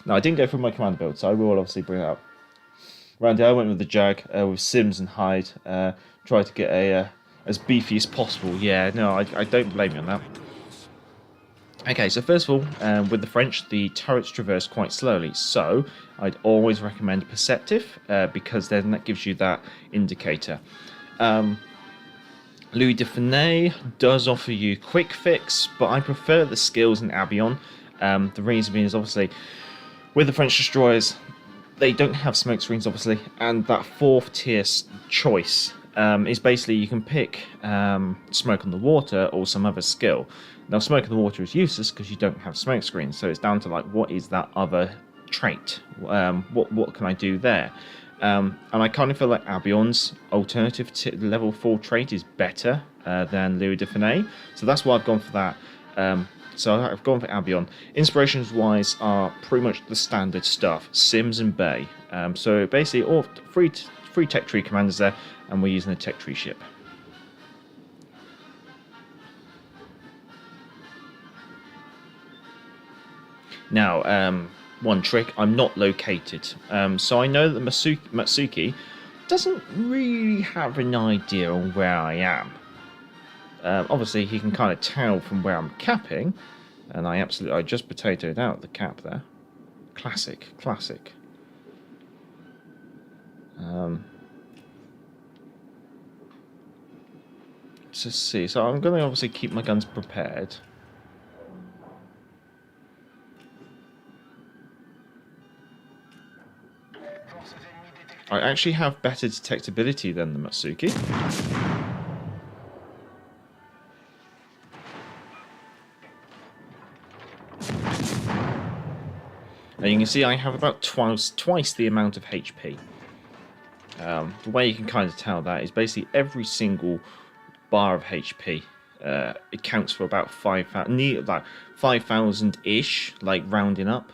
No, I didn't go for my commander build, so I will obviously bring it up. Randy, I went with the Jag, with Sims and Hyde. Try to get a as beefy as possible. Yeah, no, I don't blame you on that. Okay, so first of all, with the French, the turrets traverse quite slowly, so I'd always recommend Perceptive, because then that gives you that indicator. Louis de Funès does offer you quick fix, but I prefer the skills in Albion. The reason being is obviously with the French destroyers, they don't have smoke screens, obviously, and that 4th tier choice is basically you can pick smoke on the water or some other skill. Now, smoke on the water is useless because you don't have smoke screens, so it's down to like what is that other trait? What can I do there? And I kind of feel like Albion's alternative level 4 trait is better than Louis de Funès, so that's why I've gone for that. So I've gone for Albion. Inspirations wise are pretty much the standard stuff, Sims and Bay. So basically all three tech tree commanders there, and we're using a tech tree ship. Now, one trick, I'm not located. So I know that Matsuki doesn't really have an idea on where I am. Obviously, he can kind of tell from where I'm capping, and I just potatoed out the cap there. Classic. Let's just see. So I'm going to obviously keep my guns prepared. I actually have better detectability than the Matsuki. Now you can see I have about twice the amount of HP. The way you can kind of tell that is basically every single bar of HP it counts for about 5,000-ish, like rounding up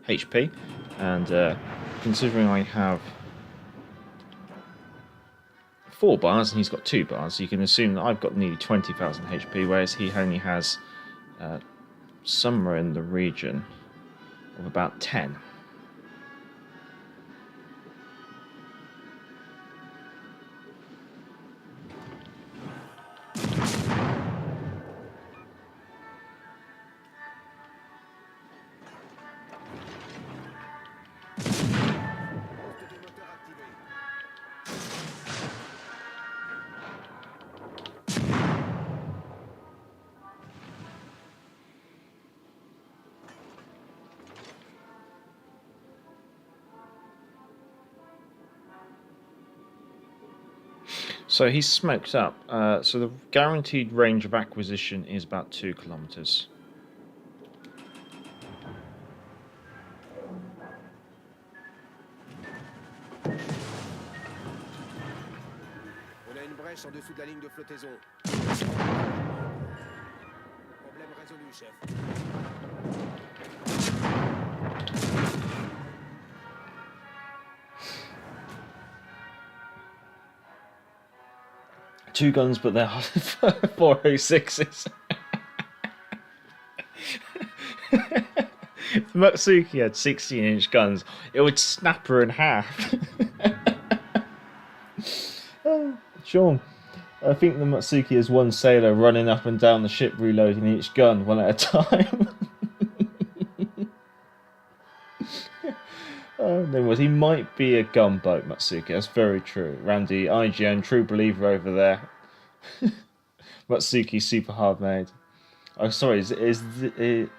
HP. And considering I have 4 bars and he's got 2 bars, you can assume that I've got nearly 20,000 HP, whereas he only has somewhere in the region of about 10. So he's smoked up. So the guaranteed range of acquisition is about 2 kilometers. On a une brèche en dessous de la ligne de flottaison. Problème résolu, chef. 2 guns, but they're 406s. If Matsuki had 16-inch guns, it would snap her in half. Oh, Sean, I think the Matsuki is one sailor running up and down the ship reloading each gun one at a time. Oh, no, he might be a gunboat, Matsuki. That's very true. Randy, IGN, true believer over there. Matsuki, super hard made. Oh, sorry. As you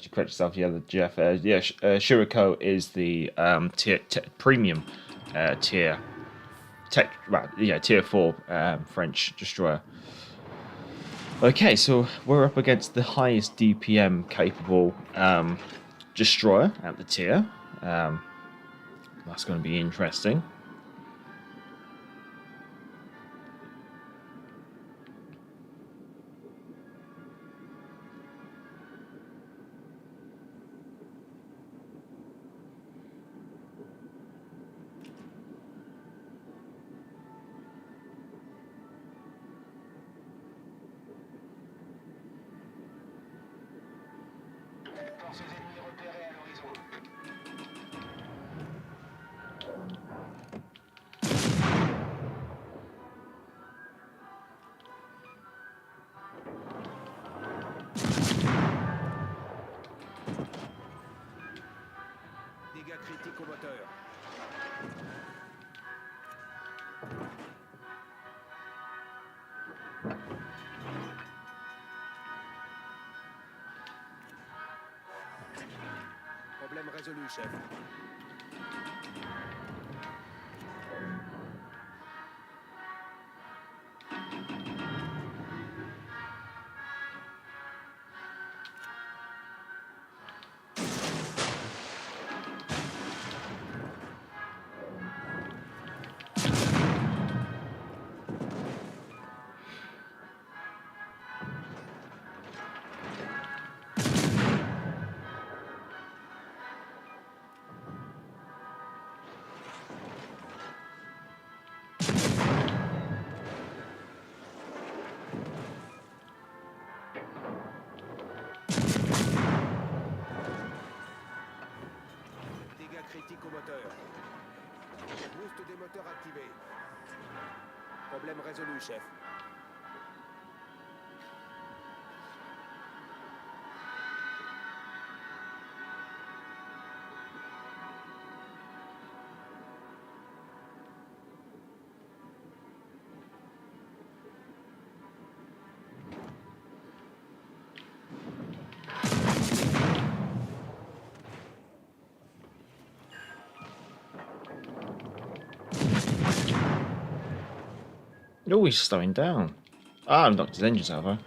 correct yourself, yeah, Jeff. Shiroko is the premium tier. Tier 4 French destroyer. Okay, so we're up against the highest DPM capable destroyer at the tier. That's going to be interesting. résolu, chef. Critique au moteur. Boost des moteurs activé. Problème résolu, chef. Oh, he's slowing down. Ah, I've knocked his engines out, have I?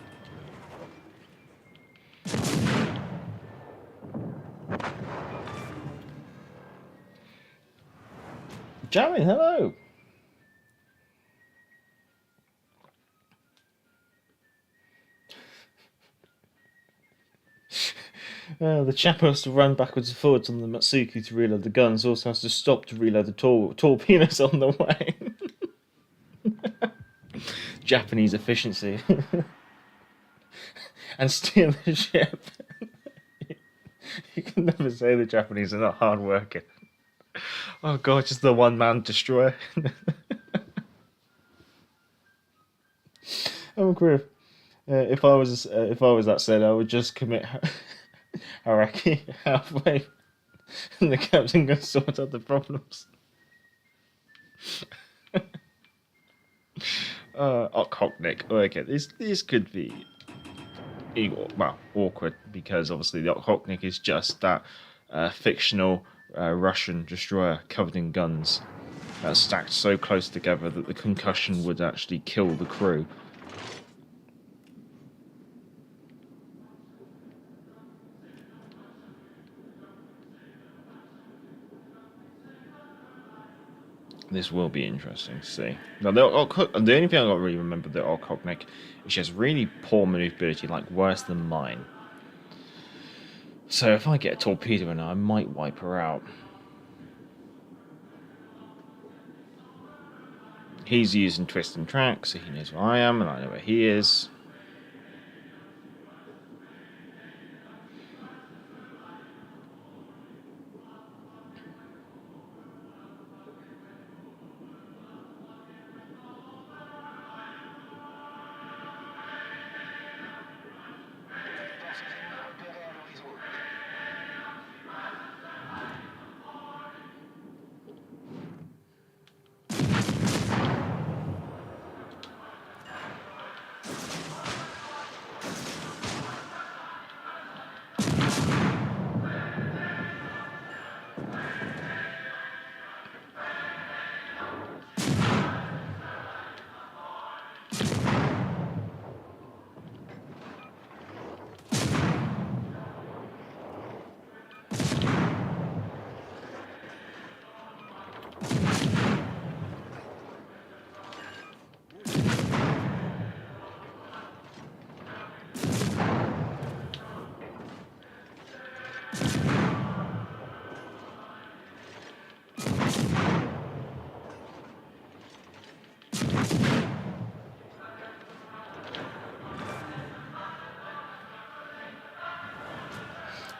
Jamming, hello! The chap has to run backwards and forwards on the Matsuki to reload the guns, also has to stop to reload the torpedoes on the way. Japanese efficiency. And steal the ship. You can never say the Japanese are not hard working. Oh god, just the one-man destroyer. I'm agree. If I was that sailor, I would just commit Haraki halfway, and the captain can sort out the problems. Okhotnik. Okay, this could be awkward because obviously the Okhotnik is just that fictional Russian destroyer covered in guns stacked so close together that the concussion would actually kill the crew. This will be interesting to see. Now, the only thing I got really remember the Okhotnik is she has really poor maneuverability, like worse than mine. So if I get a torpedo in her, I might wipe her out. He's using twist and track, so he knows where I am, and I know where he is.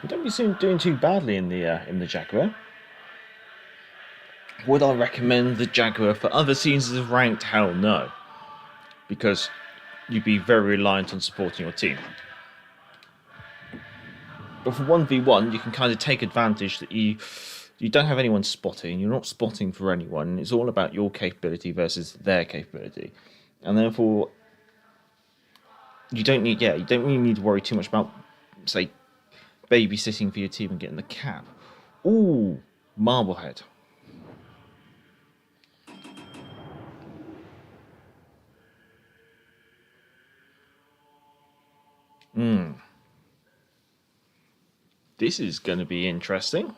We don't seem doing too badly in the Jaguar. Would I recommend the Jaguar for other seasons of ranked? Hell no, because you'd be very reliant on supporting your team. But for 1v1, you can kind of take advantage that you don't have anyone spotting. You're not spotting for anyone. It's all about your capability versus their capability, and therefore you don't really need to worry too much about, say, babysitting for your team and getting the cap, Ooh, Marblehead. This is going to be interesting.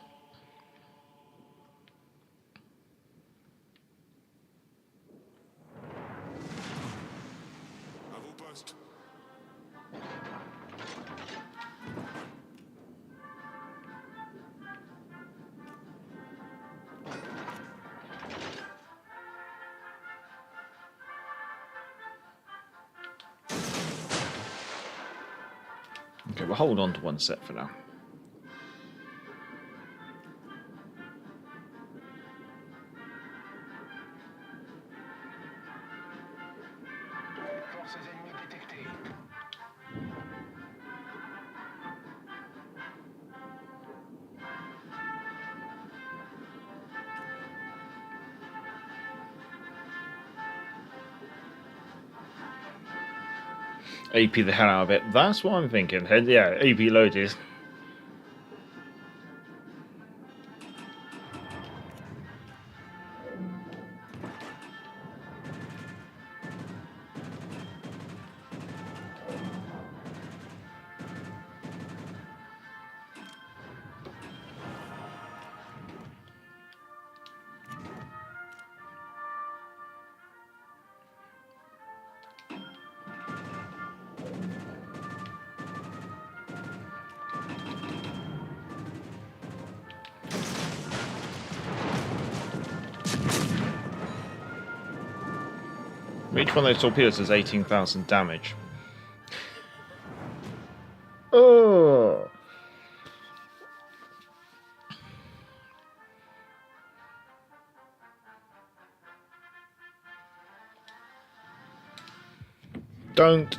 Okay, we'll hold on to one set for now. AP the hell out of it. That's what I'm thinking. Yeah, AP loaded. Each one of those torpedoes does 18,000 damage. Oh! Don't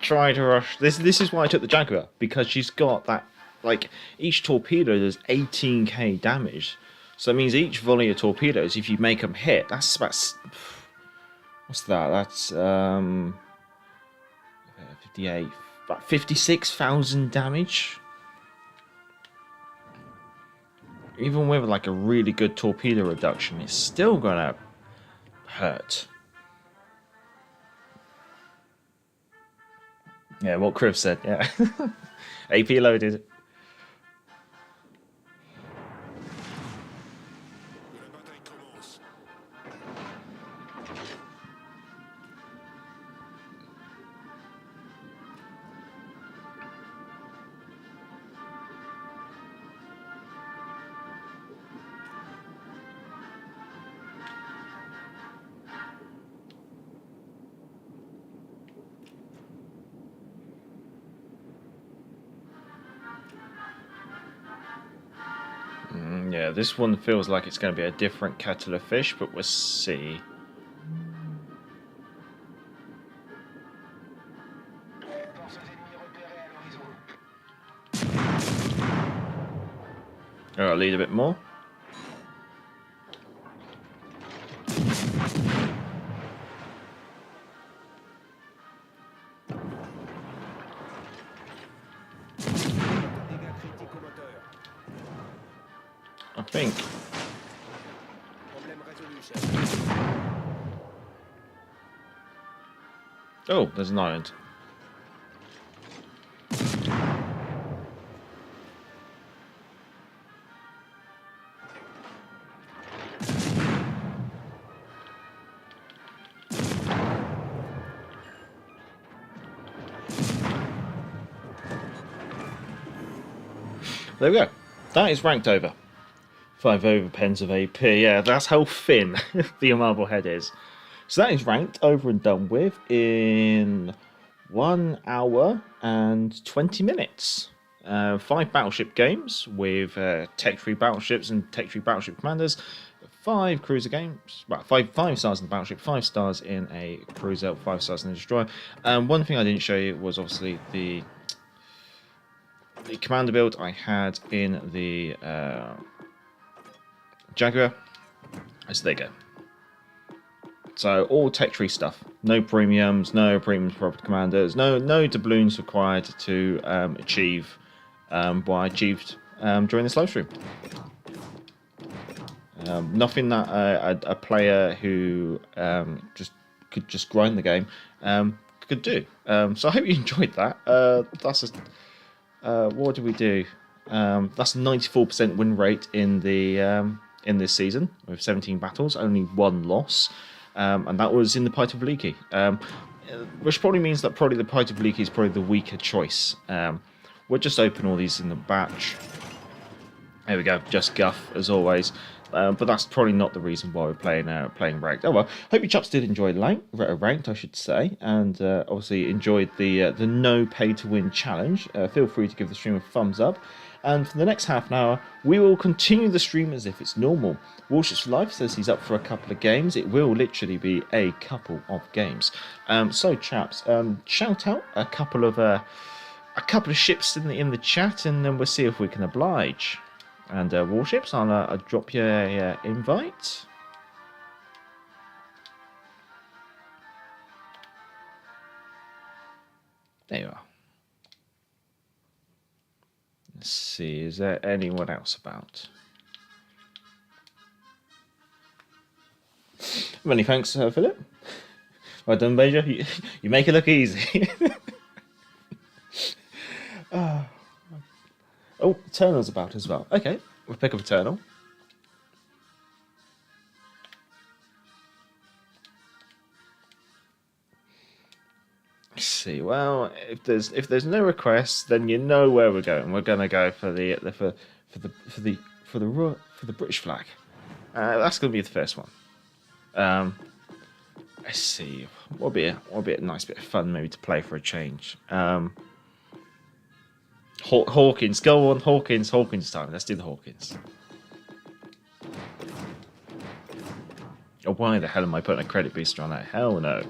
try to rush. This is why I took the Jaguar, because she's got that, like, each torpedo does 18k damage. So that means each volley of torpedoes, if you make them hit, that's about... What's that? That's 58, about 56,000 damage. Even with like a really good torpedo reduction, it's still gonna hurt. Yeah, what Kriv said. Yeah, AP loaded. Yeah, this one feels like it's going to be a different kettle of fish, but we'll see. I'll lead a bit more. I think. Oh, there's an island. There we go. That is ranked over. 5 over pens of AP. Yeah, that's how thin the Marblehead is. So that is ranked over and done with in 1 hour and 20 minutes. 5 battleship games with tech-free battleships and tech-free battleship commanders. 5 cruiser games. Well, 5 stars in the battleship, 5 stars in a cruiser, 5 stars in a destroyer. One thing I didn't show you was obviously the commander build I had in the Jaguar. So there you go. So all tech tree stuff. No premiums for commanders. No doubloons required to achieve what I achieved during this live stream. Nothing that a player who could just grind the game could do. So I hope you enjoyed that. What did we do? That's a 94% win rate in this season with 17 battles, only 1 loss, and that was in the Pyotr Velikiy, which probably means that the Pyotr Velikiy is probably the weaker choice. We'll just open all these in the batch. There we go, just guff as always. But that's probably not the reason why we're playing ranked. Oh well, hope you chaps did enjoy ranked, I should say, and obviously enjoyed the no pay to win challenge. Feel free to give the stream a thumbs up, and for the next half an hour we will continue the stream as if it's normal. Warships for Life says he's up for a couple of games. It will literally be a couple of games. So chaps, shout out a couple of ships in the chat, and then we'll see if we can oblige. And Warships, I'll drop you a invite. There you are. Let's see, is there anyone else about? Many thanks, Philip. Well done, Major. You make it look easy. Oh, Eternal's about as well. Okay, we'll pick up Eternal. Let's see. Well, if there's no requests, then you know where we're going. We're gonna go for the British flag. That's gonna be the first one. Let's see. What'll be a nice bit of fun maybe to play for a change. Hawkins, go on, Hawkins time. Let's do the Hawkins. Oh, why the hell am I putting a credit booster on that? Hell no.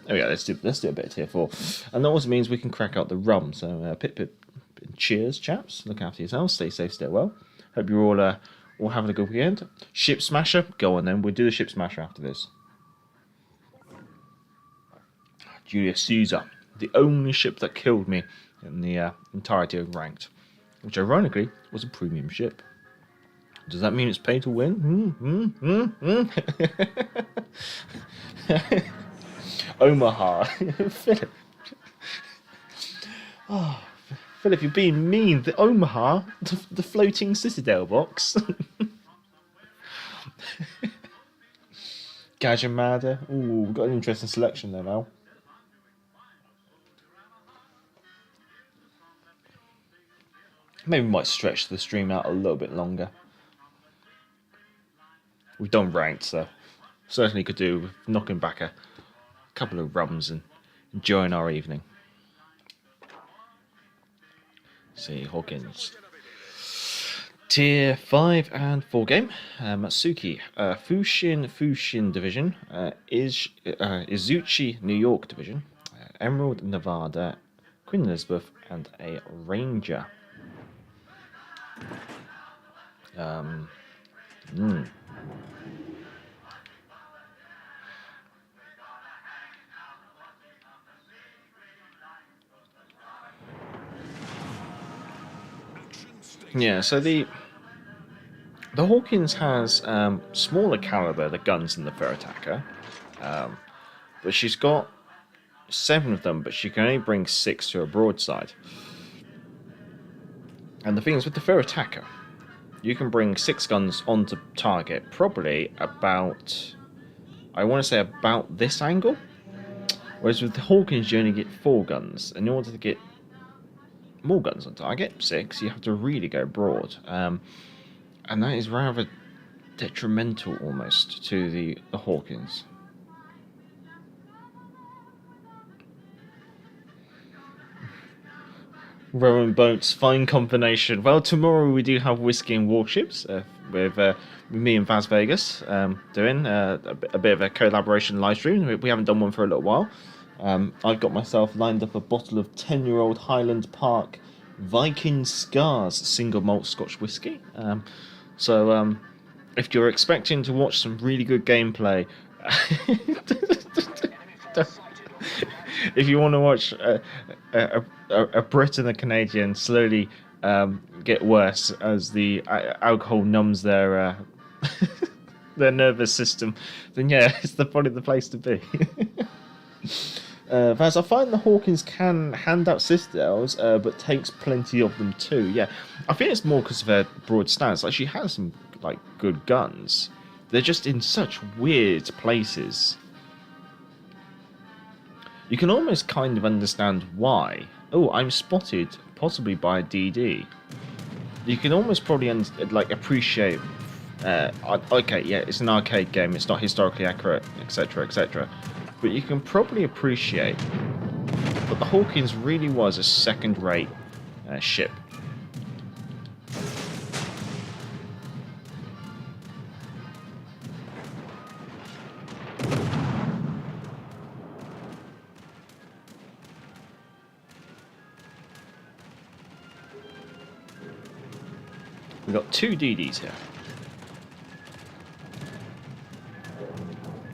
There we go. Let's do a bit of tier 4, and that also means we can crack out the rum. So pip, cheers, chaps. Look after yourselves. Stay safe, stay well. Hope you're all having a good weekend. Ship Smasher, go on then. We'll do the Ship Smasher after this. Julius Caesar, the only ship that killed me in the entirety of ranked, which ironically was a premium ship. Does that mean it's pay to win? Omaha. Philip. Oh, Philip, you're being mean. The Omaha, the floating citadel box. Gadjah Mada. Ooh, we've got an interesting selection there now. Maybe we might stretch the stream out a little bit longer. We've done ranked, so certainly could do with knocking back a couple of rums and enjoying our evening. See, Hawkins. Tier 5 and 4 game. Matsuki, Fushin Division, Izuchi New York Division, Emerald Nevada, Queen Elizabeth, and a Ranger. Yeah, so the Hawkins has smaller caliber the guns than the Furutaka, but she's got 7 of them, but she can only bring 6 to a broadside. And the thing is, with the Furutaka, you can bring 6 guns onto target, probably about, I want to say about this angle. Whereas with the Hawkins, you only get 4 guns. And in order to get more guns on target, 6, you have to really go broad. And that is rather detrimental almost to the Hawkins. Rowan Boats, fine combination. Well, tomorrow we do have Whiskey and Warships with me and Vaz Vegas doing a bit of a collaboration live stream. We haven't done one for a little while. I've got myself lined up a bottle of 10-year-old Highland Park Viking Scars single malt Scotch whiskey. So if you're expecting to watch some really good gameplay, if you want to watch a Brit and a Canadian slowly get worse as the alcohol numbs their their nervous system, then yeah, it's probably the place to be. As I find the Hawkins can hand out citadels, but takes plenty of them too. Yeah, I think it's more because of her broad stance. Like, she has some like good guns. They're just in such weird places. You can almost kind of understand why. Oh, I'm spotted, possibly by a DD. You can almost probably appreciate. Okay, yeah, it's an arcade game. It's not historically accurate, etc., etc. But you can probably appreciate that the Hawkins really was a second-rate ship. We've got 2 DDs here.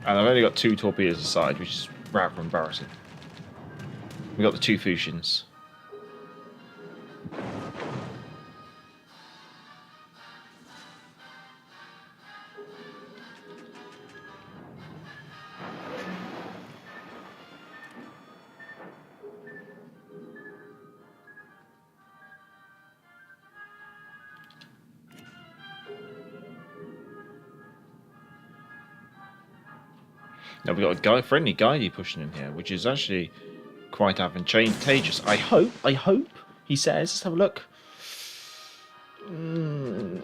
And I've only got 2 torpedoes aside, which is rather embarrassing. We've got the 2 fusions. Now we've got a friendly guidey pushing in here, which is actually quite advantageous. I hope, he says. Let's have a look.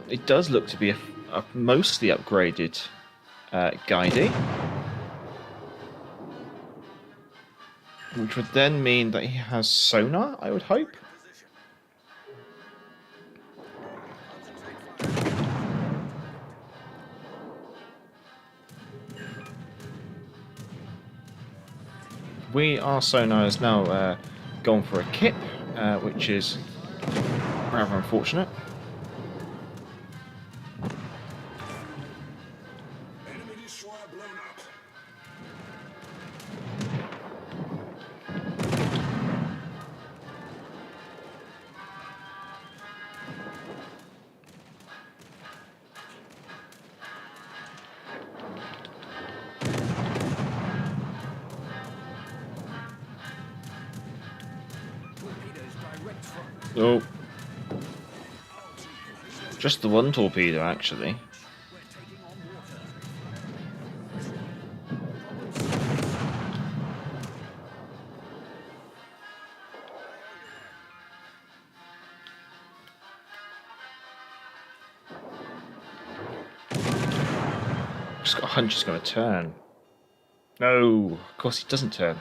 It does look to be a mostly upgraded guidey. Which would then mean that he has sonar, I would hope. Our sonar is now gone for a kip, which is rather unfortunate. Enemy destroyer blown up. Oh. Just the one torpedo, actually. Just got a hunch he's going to turn. No, of course he doesn't turn.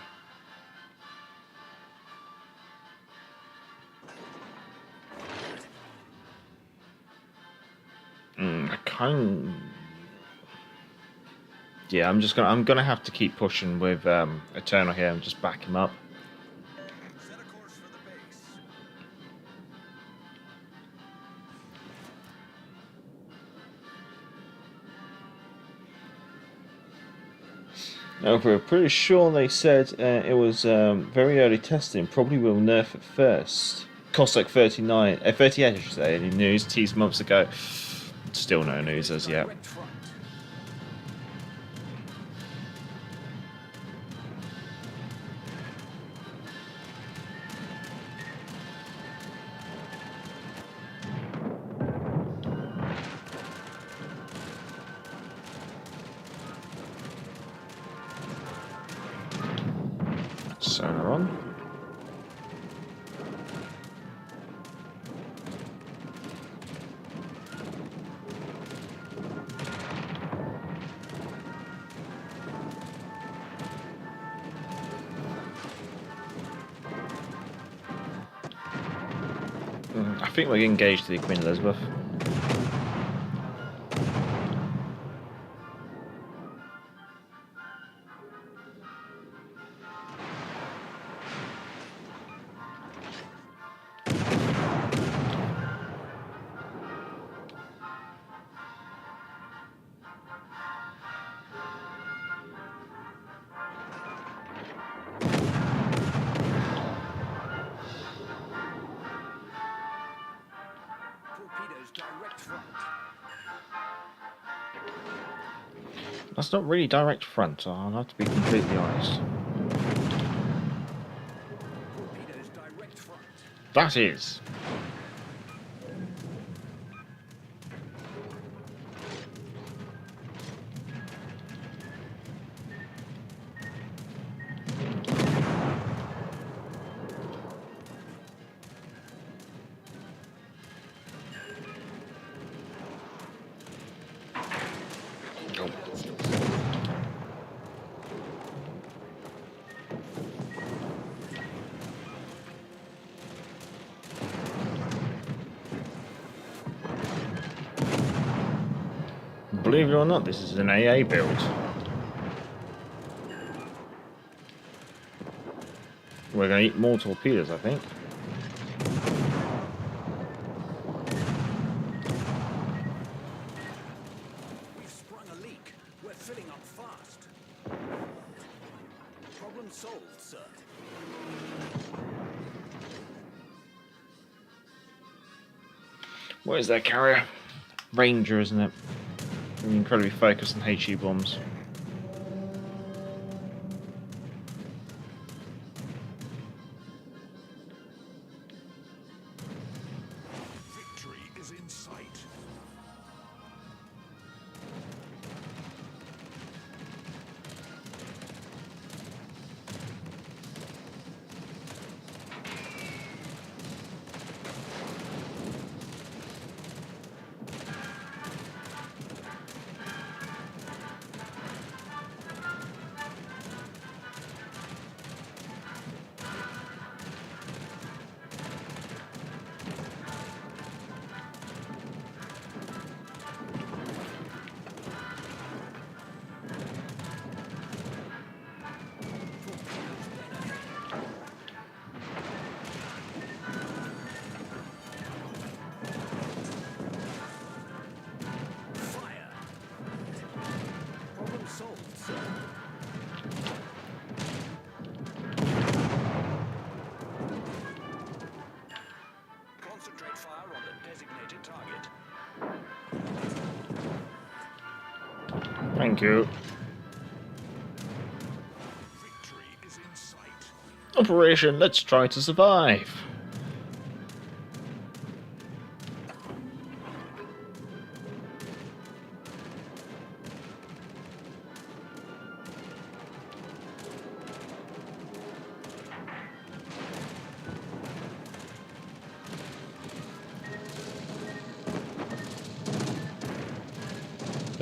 Yeah, I'm gonna have to keep pushing with Eternal here and just back him up. Set a course for the base. Now, we're pretty sure they said it was very early testing. Probably will nerf it first. Cost like 38, I should say. Any news teased months ago. Still no news as yet. Sonar on. I think we're engaged to the Queen Elizabeth. That's not really direct front, I'll have to be completely honest. That is. Believe it or not, this is an AA build. We're going to eat more torpedoes, I think. We've sprung a leak. We're filling up fast. Problem solved, sir. What is that carrier? Ranger, isn't it? Incredibly focused on HE bombs. Victory is in sight. Concentrate fire on the designated target. Thank you. Victory is in sight. Operation Let's Try to Survive.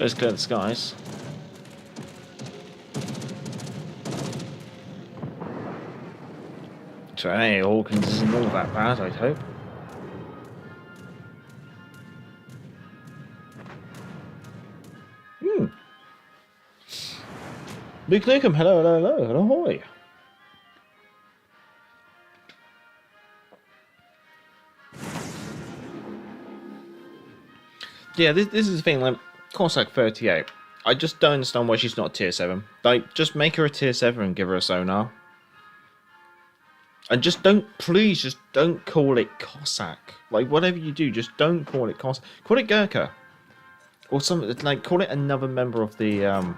Let's clear the skies. So hey, Hawkins isn't all that bad, I'd hope. Luke Nukem, hello, hello, hello, and ahoy. Yeah, this is the thing, like, Cossack 38. I just don't understand why she's not a tier 7. Like, just make her a tier 7 and give her a sonar. And just don't, please, just don't call it Cossack. Like, whatever you do, just don't call it Cossack. Call it Gurkha. Or something, like, call it another member of the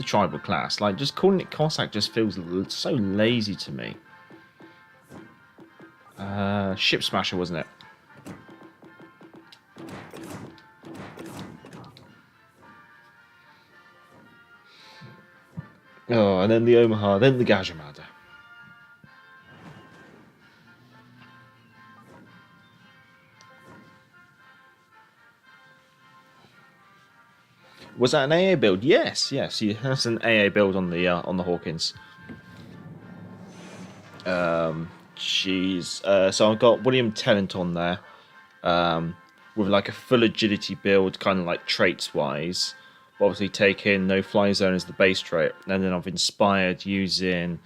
tribal class. Like, just calling it Cossack just feels so lazy to me. Ship Smasher, wasn't it? Oh, and then the Omaha, then the Gadjah Mada. Was that an AA build? Yes, yes. That's an AA build on the Hawkins. So I've got William Tennant on there, with like a full agility build, kind of like traits wise. Obviously taking no fly zone as the base trait, and then I've inspired using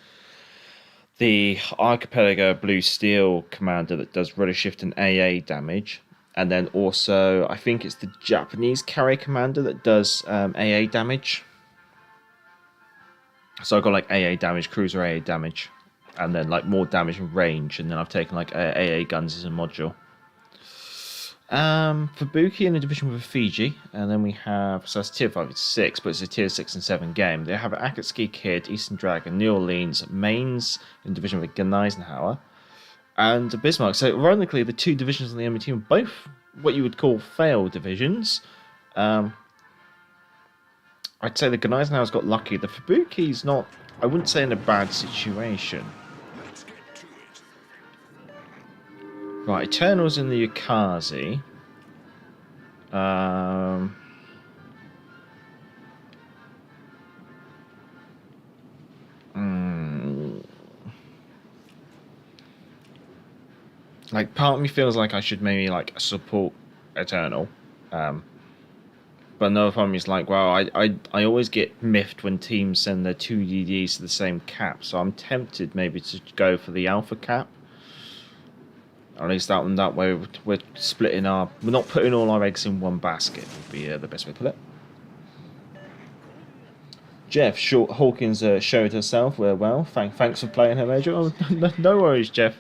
the Archipelago Blue Steel commander that does rudder shift and AA damage, and then also I think it's the Japanese carrier commander that does AA damage. So I've got like AA damage, cruiser AA damage, and then like more damage and range, and then I've taken like AA guns as a module. Fubuki in a division with Fiji, and then we have, so that's tier 5, it's 6, but it's a tier 6 and 7 game. They have Akatsuki, Kid, Eastern Dragon, New Orleans, Mainz in division with Gneisenhower, and Bismarck. So ironically, the 2 divisions on the enemy team are both what you would call failed divisions. I'd say the Gneisenhower's got lucky. The Fubuki's not, I wouldn't say, in a bad situation. Right, Eternal's in the Yukazi. Like, part of me feels like I should maybe like support Eternal, but another part of me is like, well, I always get miffed when teams send their 2 DDs to the same cap, so I'm tempted maybe to go for the Alpha cap. At least that way we're splitting we're not putting all our eggs in one basket, would be the best way to put it. Jeff, Hawkins showed herself well. Thanks for playing her, Major. Oh, no worries, Jeff.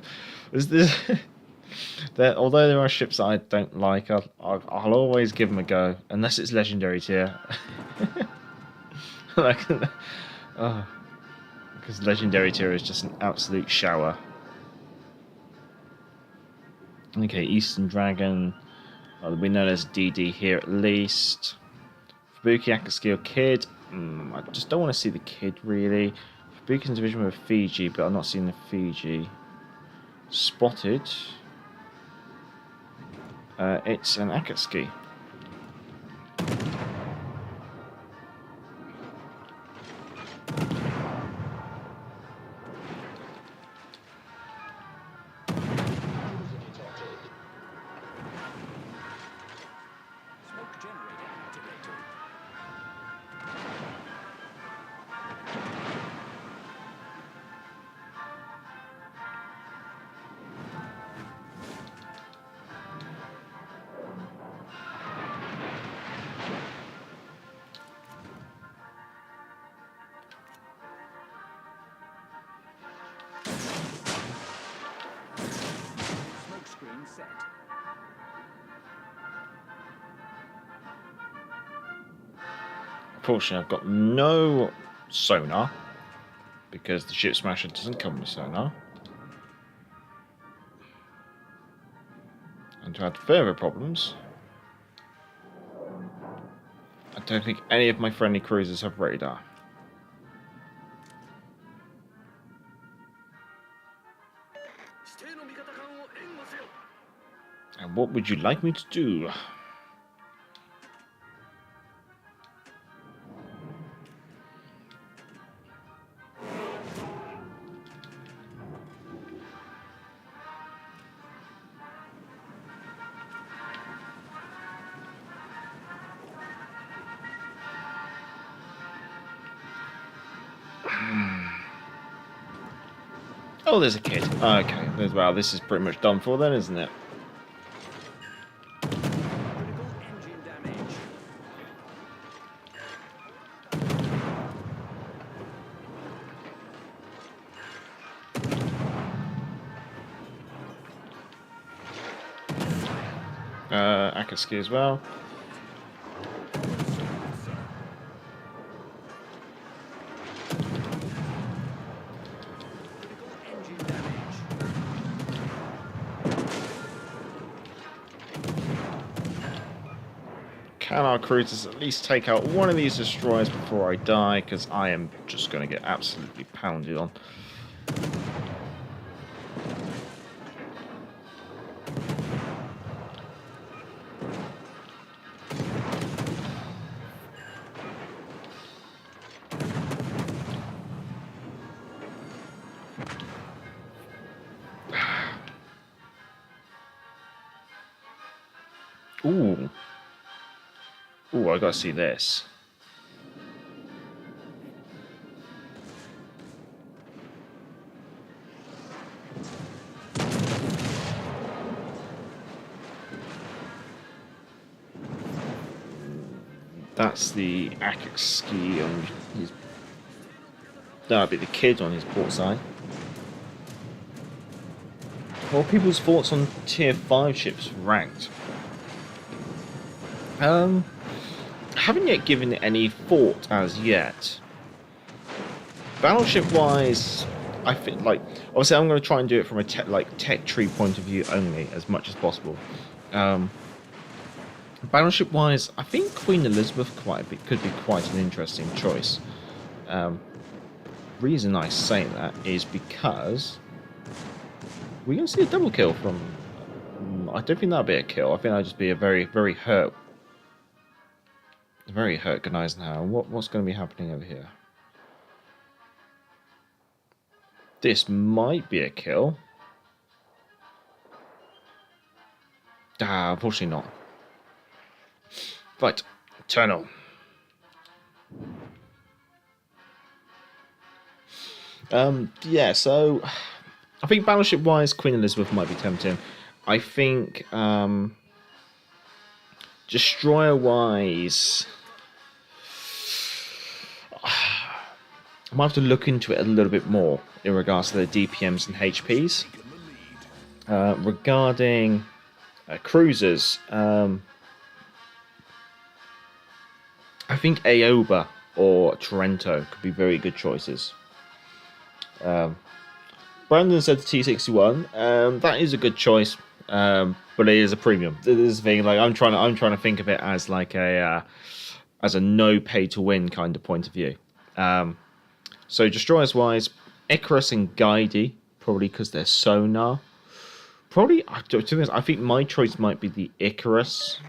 Although there are ships that I don't like, I'll always give them a go, unless it's legendary tier. Because legendary tier is just an absolute shower. Okay, Eastern Dragon. We know there's DD here at least. Fubuki, Akatsuki, Kid. I just don't want to see the Kid really. Fubuki's in division with Fiji, but I'm not seeing the Fiji. Spotted. It's an Akatsuki. Unfortunately, I've got no sonar because the ship Smasha doesn't come with sonar. And to add further problems, I don't think any of my friendly cruisers have radar. And what would you like me to do? Oh, there's a Kid. Okay, well, this is pretty much done for then, isn't it? Akatsuki as well. Can our cruisers at least take out one of these destroyers before I die? Because I am just going to get absolutely pounded on. Ooh. Ooh, I gotta see this. That's the Akatsuki on his... That'd be the Kid on his port side. What are people's thoughts on tier 5 ships ranked? Haven't yet given it any thought as yet. Battleship-wise, I think, like, obviously I'm going to try and do it from a tech tree point of view only, as much as possible. Battleship-wise, I think Queen Elizabeth could be quite an interesting choice. Reason I say that is because we're going to see a double kill from... I don't think that'll be a kill. I think that'll just be a very, very hurt Gneisenhower. What's going to be happening over here? This might be a kill. Unfortunately not. Right, Eternal. Yeah, so I think battleship-wise, Queen Elizabeth might be tempting. I think destroyer-wise, I might have to look into it a little bit more in regards to the DPMs and HPs. Regarding cruisers, I think Aoba or Trento could be very good choices. Brandon said the T61. That is a good choice, but it is a premium. This is the thing. Like I'm trying to think of it as like a no pay to win kind of point of view. So destroyers wise, Icarus and Guidey, probably because they're sonar. Probably, I think my choice might be the Icarus.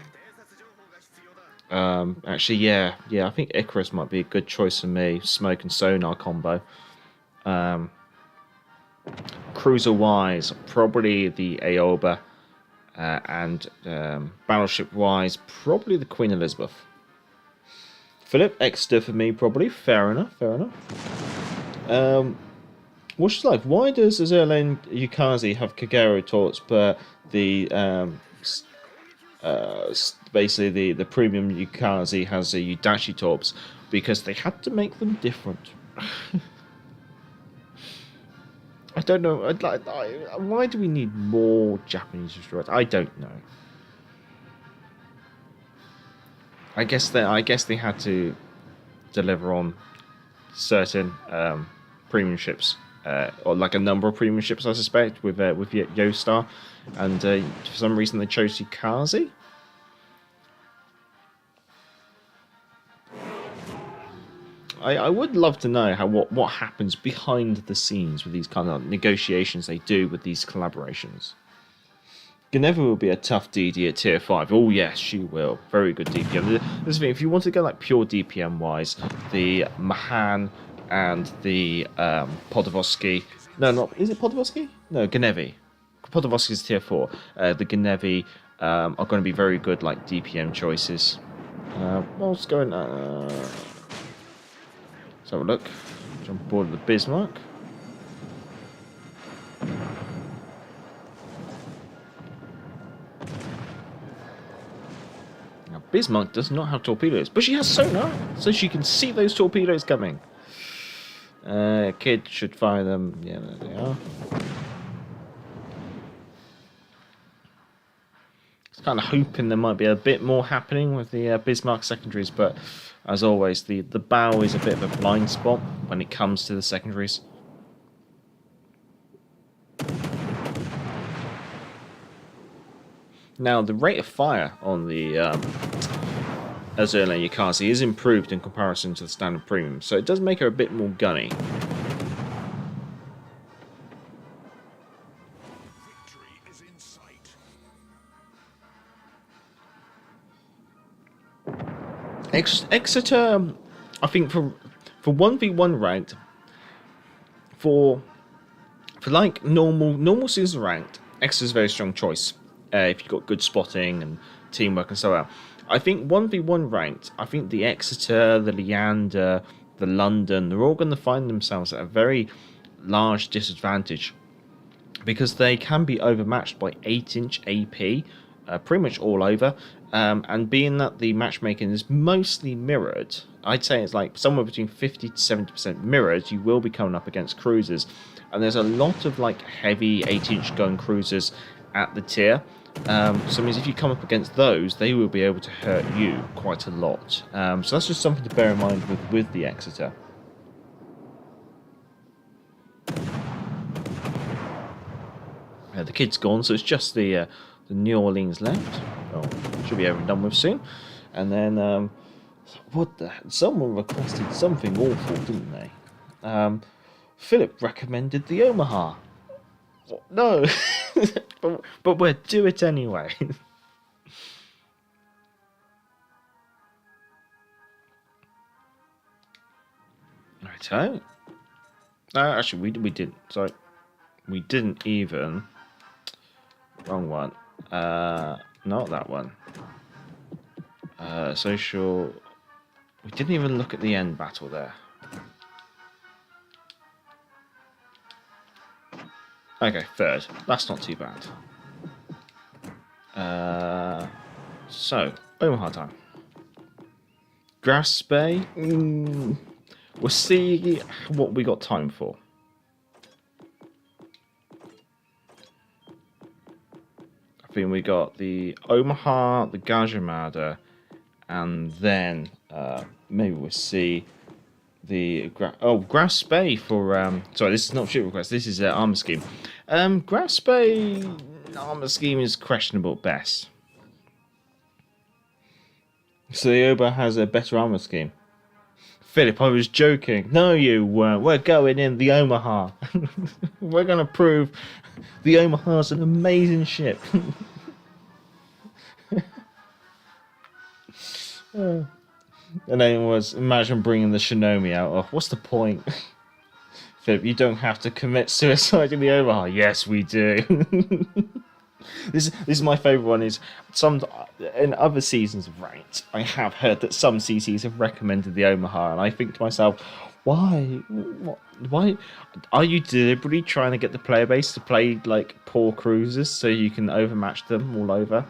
Actually, yeah, I think Icarus might be a good choice for me. Smoke and sonar combo. Cruiser wise, probably the Aoba, and battleship wise, probably the Queen Elizabeth. Philip, Exeter for me, probably. Fair enough. What's life? Why does Azerlan Yukazi have Kagero torts, but the basically the premium Yukazi has a Udachi torps? Because they had to make them different. I don't know. Why do we need more Japanese destroyers? I don't know. I guess they had to deliver on certain premium ships, or like a number of premium ships, I suspect, with Yostar, and for some reason they chose Yukazi. I would love to know what happens behind the scenes with these kind of negotiations they do with these collaborations. Ginevra will be a tough DD at tier 5. Oh yes, she will. Very good DPM. This is the thing, if you want to go like pure DPM wise, the Mahan and the Podovsky. No, is it Podovsky? No, Genevi. Podovsky is tier 4. The Genevi are going to be very good like DPM choices. Let's go in. Let's have a look. Jump aboard the Bismarck. Now, Bismarck does not have torpedoes, but she has sonar, so she can see those torpedoes coming. Kid should fire them. Yeah, there they are. Kind of hoping there might be a bit more happening with the Bismarck secondaries, but as always, the bow is a bit of a blind spot when it comes to the secondaries. Now, the rate of fire on the Azerlan Yukazi is improved in comparison to the standard premium, so it does make her a bit more gunny. Exeter, I think for 1v1 ranked, for like normal season ranked, Exeter's a very strong choice. If you've got good spotting and teamwork and so on. I think 1v1 ranked, I think the Exeter, the Leander, the London, they're all going to find themselves at a very large disadvantage because they can be overmatched by 8-inch AP pretty much all over. And being that the matchmaking is mostly mirrored, I'd say it's like somewhere between 50 to 70% mirrored, you will be coming up against cruisers. And there's a lot of like heavy 8-inch gun cruisers at the tier. So it means if you come up against those, they will be able to hurt you quite a lot. So that's just something to bear in mind with the Exeter. The kid's gone, so it's just the New Orleans left. Oh, should be over and done with soon. And then, what the? Someone requested something awful, didn't they? Philip recommended the Omaha. No, but we'll do it anyway. Righto. Actually, we didn't. Sorry, we didn't even. Wrong one. Not that one. Social. We didn't even look at the end battle there. Okay, third. That's not too bad. So, Omaha time. Grass Bay. We'll see what we got time for. I think we got the Omaha, the Gadjah Mada, and then maybe we'll see the Grass Bay for sorry, this is not ship request, this is armor scheme. Grass Bay armor scheme is questionable at best. So the Oba has a better armor scheme. Philip, I was joking. No, you weren't. We're going in the Omaha. We're going to prove the Omaha's an amazing ship. And then it was, imagine bringing the Shinomi out. Oh, what's the point? Philip, you don't have to commit suicide in the Omaha. Yes, we do. This is my favourite one. Is some in other seasons of Ranked, I have heard that some CCs have recommended the Omaha, and I think to myself, why? Why are you deliberately trying to get the player base to play like poor cruisers so you can overmatch them all over?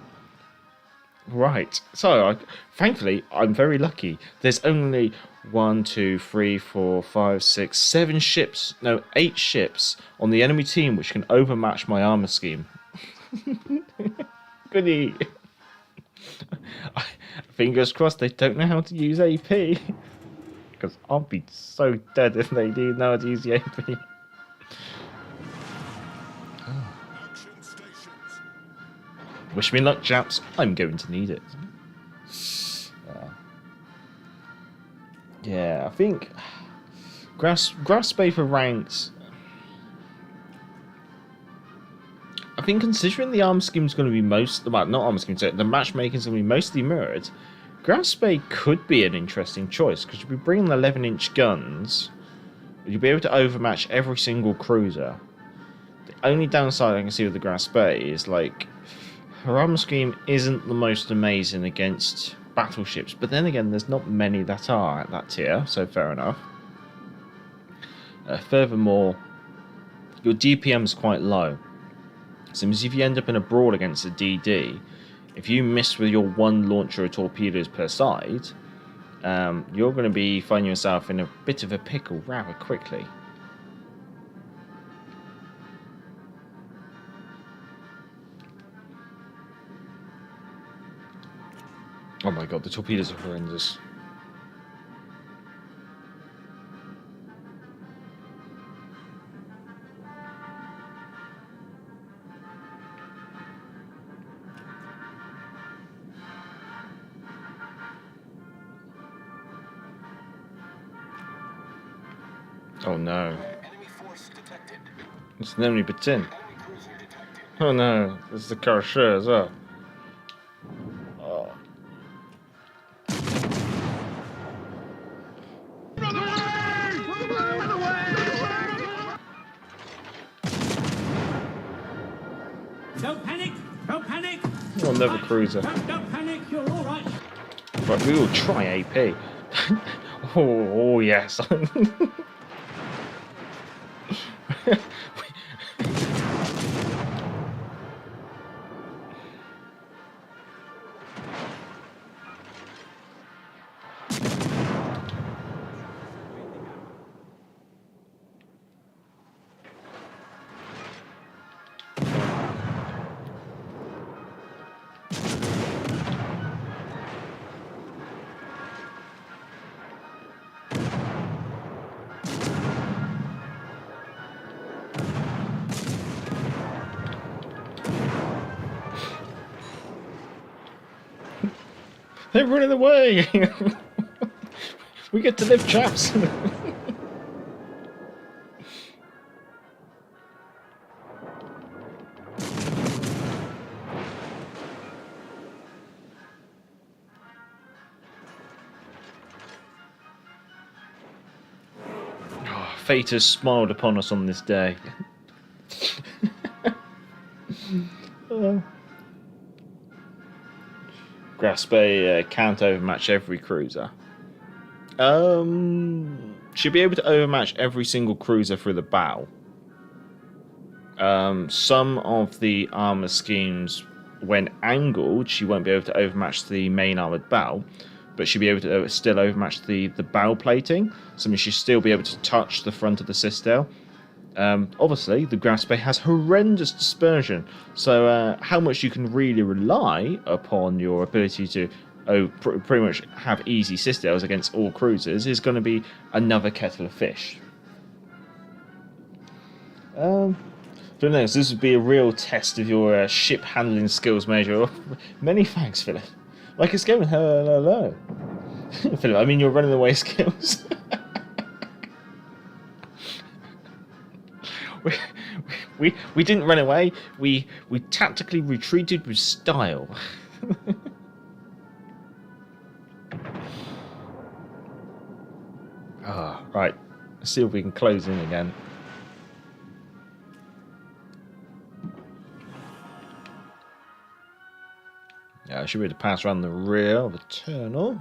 Right. So, thankfully, I'm very lucky. There's only 1, 2, 3, 4, 5, 6, 7 ships. No, 8 ships on the enemy team which can overmatch my armor scheme. Goody. Fingers crossed they don't know how to use AP. Because I'll be so dead if they do know how to use the AP. Wish me luck, chaps. I'm going to need it. Yeah, I think Grass Bay for ranks. I think considering the arm scheme is going to be not arm scheme, so the matchmaking is going to be mostly mirrored, Grass Bay could be an interesting choice because you'll be bringing the 11-inch guns. You'll be able to overmatch every single cruiser. The only downside I can see with the Grass Bay is like her armor scheme isn't the most amazing against battleships, but then again, there's not many that are at that tier, so fair enough. Furthermore, your DPM is quite low. So if you end up in a brawl against a DD, if you miss with your one launcher of torpedoes per side, you're going to be finding yourself in a bit of a pickle rather quickly. Oh my god, the torpedoes are horrendous. Oh no. It's an enemy batin. Oh no, this is the Karasher as well. Oh. Don't panic! Don't panic! Oh, another cruiser. Don't panic, you're alright. Right, we will try AP. Oh yes. They're running away! We get to live, chaps! Oh, fate has smiled upon us on this day. Graspe can't overmatch every cruiser. Should be able to overmatch every single cruiser through the bow. Some of the armor schemes, when angled, she won't be able to overmatch the main armored bow, but she'll be able to still overmatch the bow plating. So I mean, she'll still be able to touch the front of the citadel. Obviously, the Graspe has horrendous dispersion, so how much you can really rely upon your ability to pretty much have easy citadels against all cruisers is going to be another kettle of fish. Don't know, so this would be a real test of your ship handling skills, Major. Many thanks, Philip. Like it's going, hello. Philip, I mean your running away skills. We didn't run away. We tactically retreated with style. Right. Let's see if we can close in again. Yeah, I should be able to pass around the rear of the tunnel.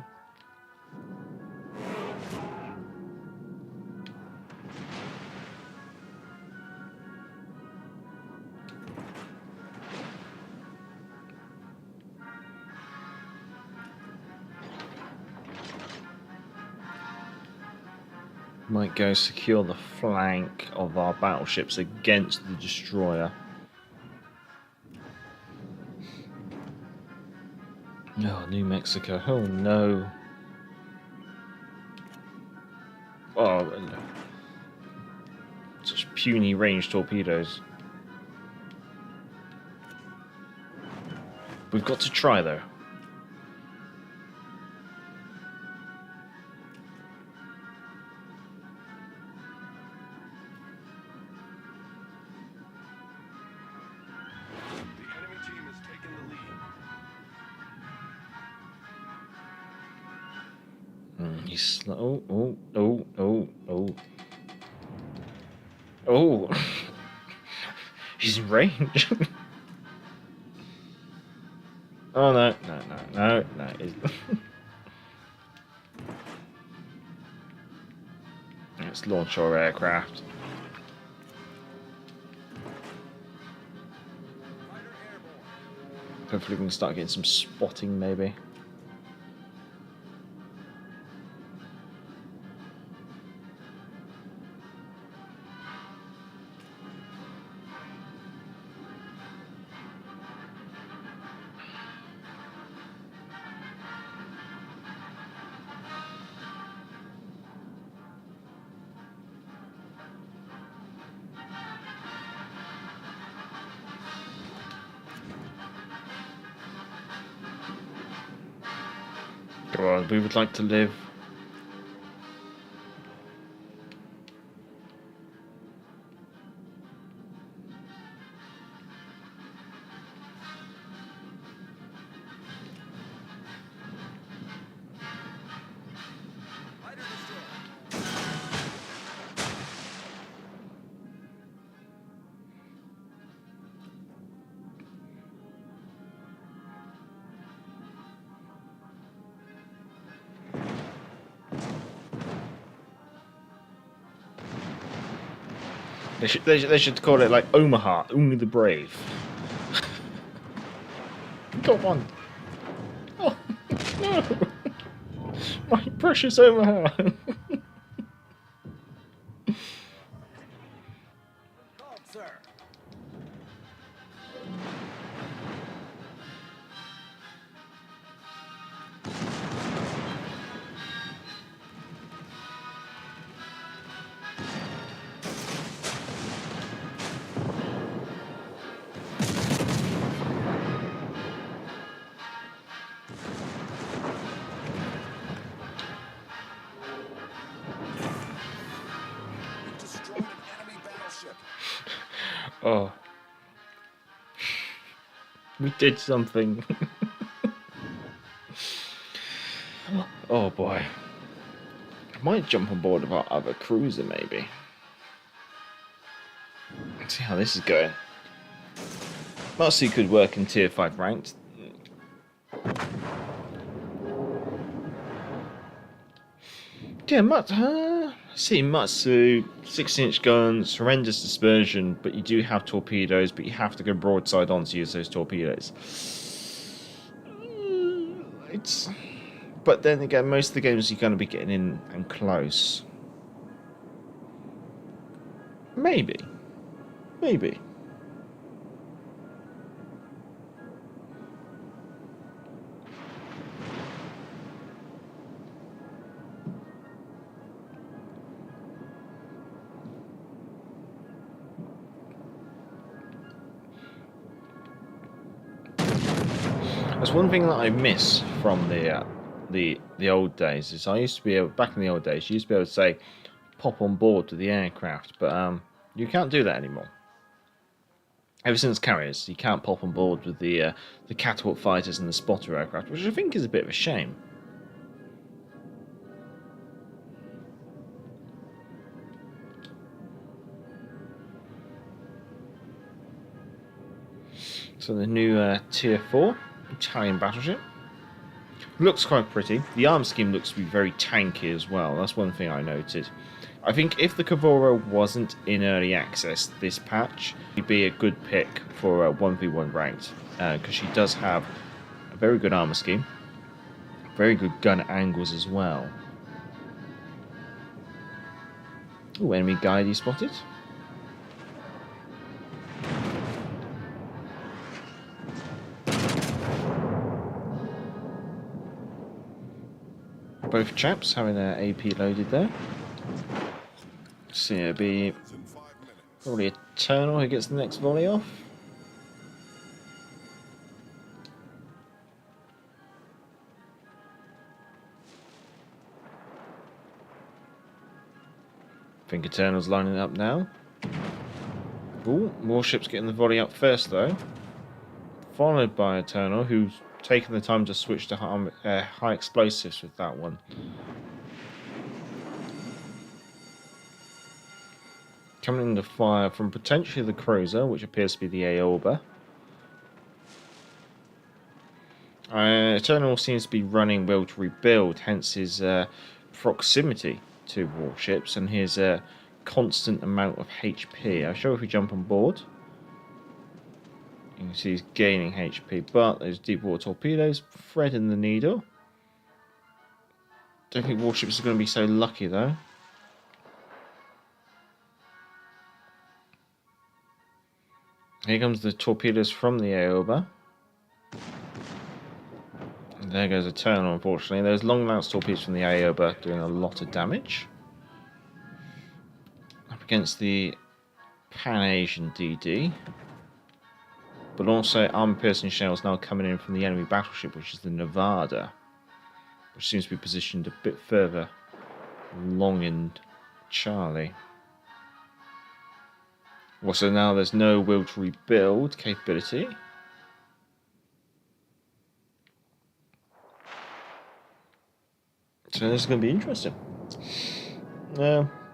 Might go secure the flank of our battleships against the destroyer. Oh, New Mexico. Oh no. Oh no. Such puny range torpedoes. We've got to try though. He's oh. He's in range. Oh no. Let's launch our aircraft. Hopefully we can start getting some spotting maybe. Come on, we would like to live. They should call it like Omaha, only the brave. Go on. Oh, no. My precious Omaha. Oh. We did something. Oh boy. I might jump on board of our other cruiser maybe. Let's see how this is going. Matsu could work in tier 5 ranked. Yeah, Matsu, 6-inch guns, horrendous dispersion, but you do have torpedoes, but you have to go broadside on to use those torpedoes. But then again, most of the games you're going to be getting in and close. Maybe. That's one thing that I miss from the old days is I used to be able, back in the old days, you used to be able to say pop on board to the aircraft, but you can't do that anymore. Ever since carriers, you can't pop on board with the catapult fighters and the spotter aircraft, which I think is a bit of a shame. So the new Tier 4 Italian battleship looks quite pretty. The arm scheme looks to be very tanky as well. That's one thing I noted. I think if the Cavora wasn't in early access this patch, it'd be a good pick for 1v1 ranked, because she does have a very good armor scheme, very good gun angles as well. Ooh, enemy guide spotted. Both chaps having an AP loaded there. So it'll be probably Eternal who gets the next volley off. I think Eternal's lining up now. Ooh, Warships getting the volley up first though. Followed by Eternal, who's taken the time to switch to high explosives with that one. Coming into fire from potentially the cruiser, which appears to be the Aoba. Eternal seems to be running well to rebuild, hence his proximity to warships and his constant amount of HP. I'll show if we jump on board. You can see he's gaining HP, but those deep water torpedoes threading the needle. Don't think warships are going to be so lucky though. Here comes the torpedoes from the Aoba. And there goes Eternal, unfortunately. Those long lance torpedoes from the Aoba doing a lot of damage. Up against the Pan-Asian DD. But also armor-piercing shells now coming in from the enemy battleship, which is the Nevada, which seems to be positioned a bit further along in Charlie. Also now there's no will to rebuild capability. So this is going to be interesting.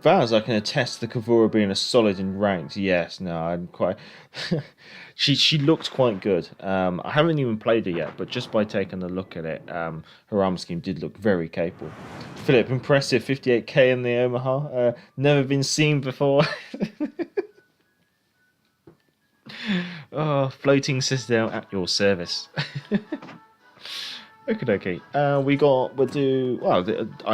Vaz, I can attest the Cavora being a solid in ranked. Yes, no, I'm quite... she looked quite good. I haven't even played her yet, but just by taking a look at it, her armor scheme did look very capable. Philip, impressive 58k in the Omaha. Never been seen before. Oh, floating citadel at your service. Okay. I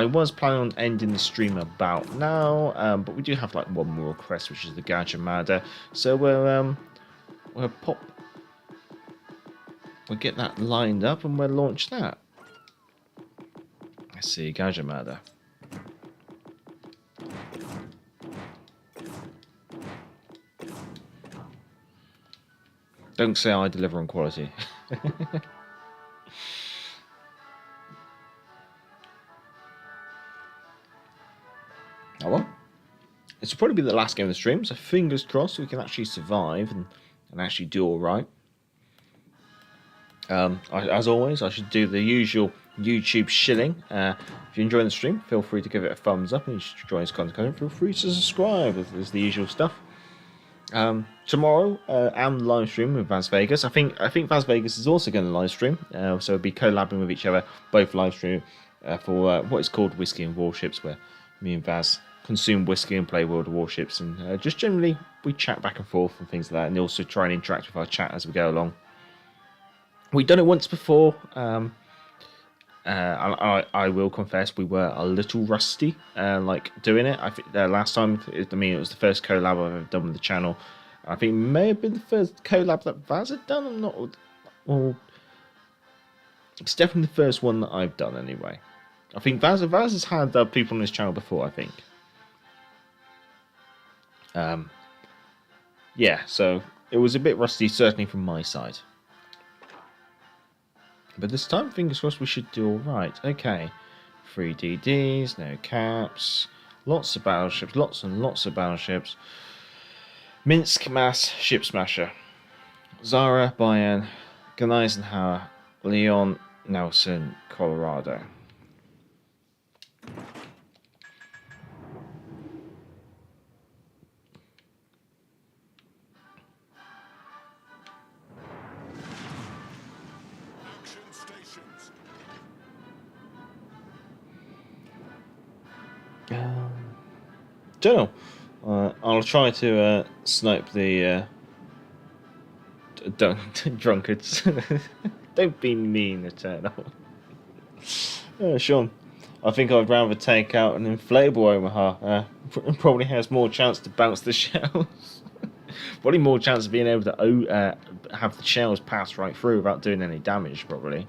was planning on ending the stream about now, but we do have like one more request, which is the Gadjah Mada. So we'll get that lined up and we'll launch that. Let's see, Gadjah Mada. Don't say I deliver on quality. Oh well. This will probably be the last game of the stream, so fingers crossed we can actually survive and actually do all right. As always, I should do the usual YouTube shilling. If you're enjoying the stream, feel free to give it a thumbs up, and if you enjoy this content, feel free to subscribe. There's the usual stuff. Tomorrow, I'm live streaming with Vaz Vegas. I think Vaz Vegas is also going to live stream, so we'll be collabing with each other, both live stream for what is called Whiskey and Warships, where me and Vaz consume whiskey and play World of Warships, and just generally we chat back and forth and things like that, and also try and interact with our chat as we go along. We've done it once before. I will confess we were a little rusty, like doing it. I think last time, it was the first collab I've ever done with the channel. I think it may have been the first collab that Vaz had done. I'm not, or it's definitely the first one that I've done anyway. I think Vaz has had people on his channel before, I think. Yeah, so it was a bit rusty, certainly from my side. But this time, fingers crossed, we should do alright. Okay. 3 DDs, no caps, lots of battleships, lots and lots of battleships. Minsk, Mass, Ship Smasher. Zara, Bayern, Gneisenhower, Leon, Nelson, Colorado. Don't know. I'll try to snipe the drunkards. Don't be mean, Eternal. Sean, I think I'd rather take out an inflatable Omaha. Probably has more chance to bounce the shells. Probably more chance of being able to have the shells pass right through without doing any damage, probably.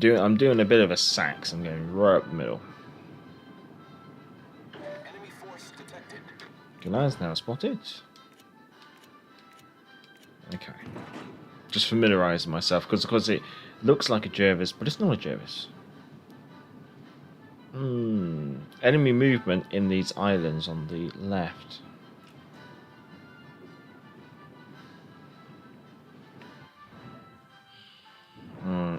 I'm doing a bit of a sax. I'm going right up the middle. Enemy force detected. Goliath's now spotted. Okay. Just familiarising myself because it looks like a Jervis, but it's not a Jervis. Enemy movement in these islands on the left.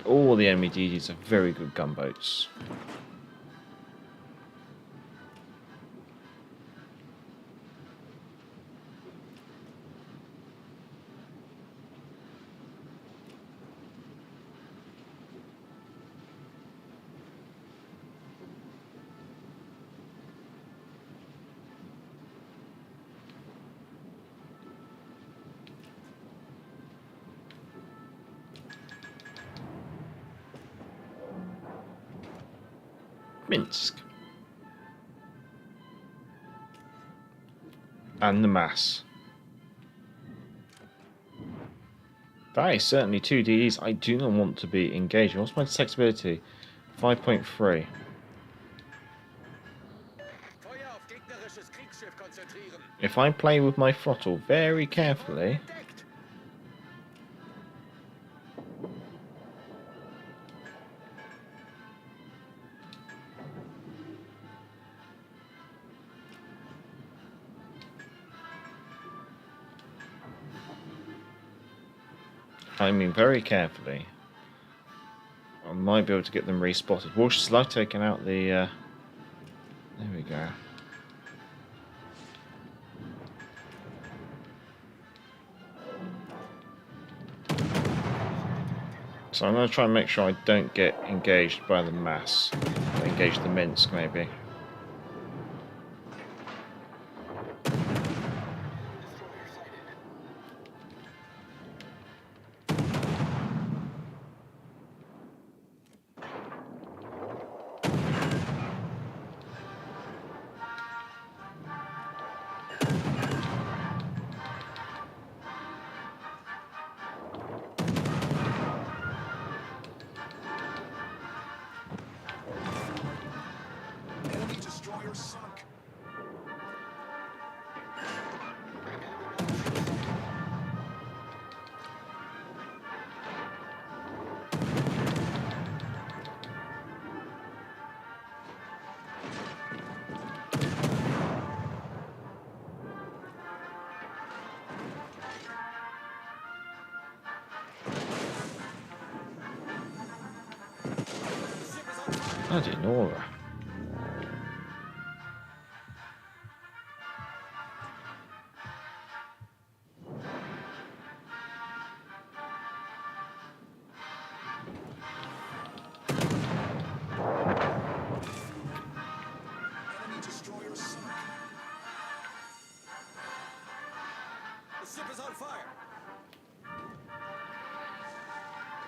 All the enemy DDs are very good gunboats. Minsk. And the mass. That is certainly 2 DDs. I do not want to be engaged. What's my detectability? 5.3. If I play with my throttle very carefully... Timing very carefully, I might be able to get them respotted. Warships like taking out the. There we go. So I'm going to try and make sure I don't get engaged by the mass. Engage the Minsk, maybe. Bloody Nora.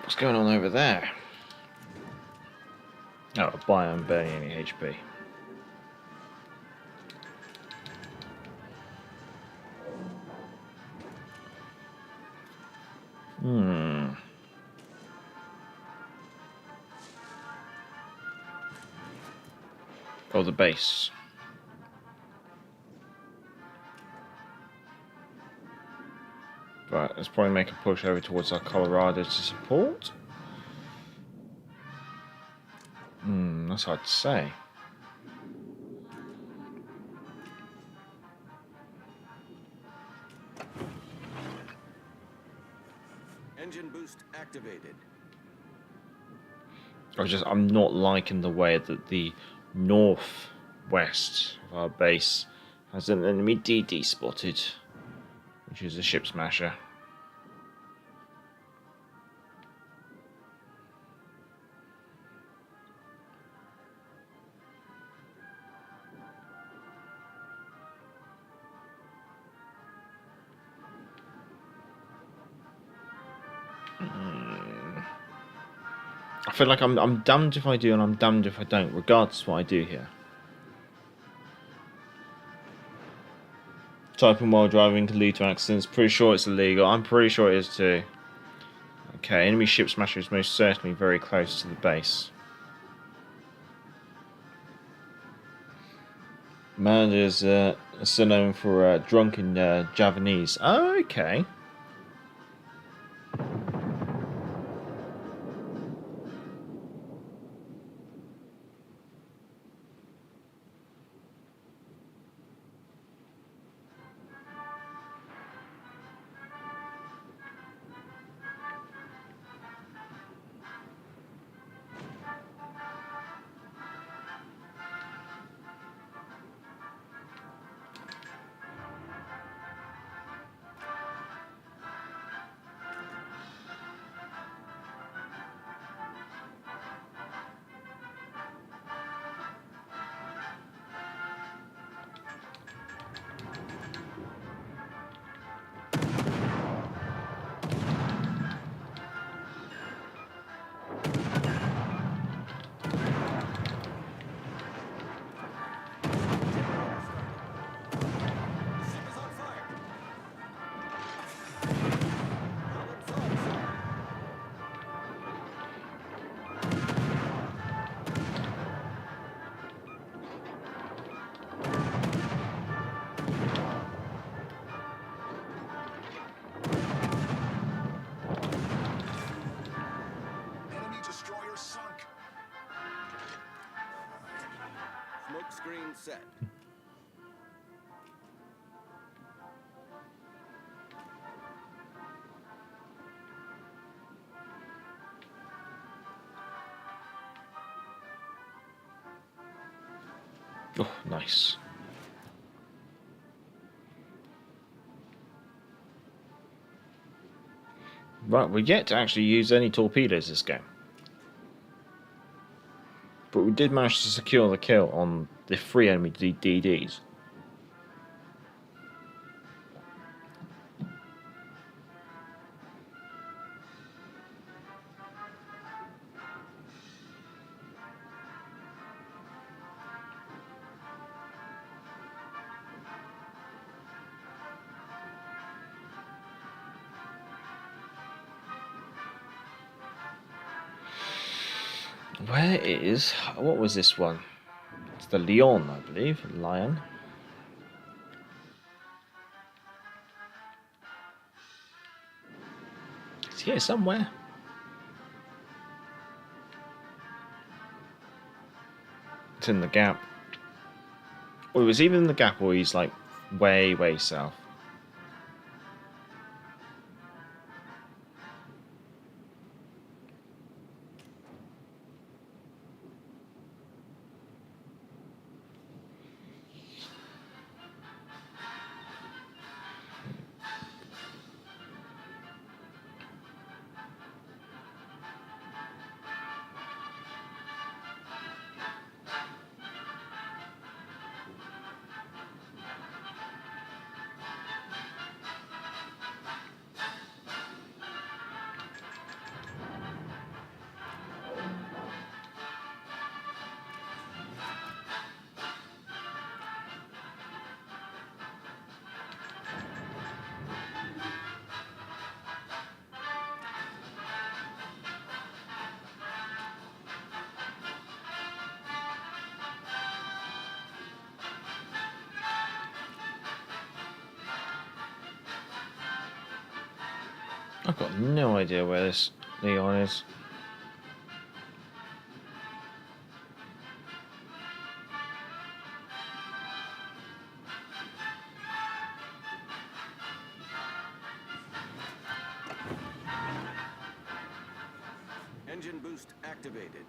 What's going on over there? Oh, biome barely any HP. Oh, the base. Right, let's probably make a push over towards our Colorado to support. That's hard to say. Engine boost activated. I'm not liking the way that the northwest of our base has an enemy DD spotted, which is a ship smasher. I feel like I'm damned if I do and I'm damned if I don't, regardless of what I do here. Typing while driving can lead to accidents. Pretty sure it's illegal. I'm pretty sure it is too. Okay, enemy ship smasher is most certainly very close to the base. Man is a synonym for drunken Javanese. Oh, okay. Smoke screen set. Oh, nice. Right, we're yet to actually use any torpedoes this game. But we did manage to secure the kill on the 3 enemy DDs. Where is... what was this one? It's the Leon, I believe. Lion. It's here somewhere. It's in the gap. Well, it was either in the gap or he's like way, way south. I've got no idea where this Leon is. Engine boost activated.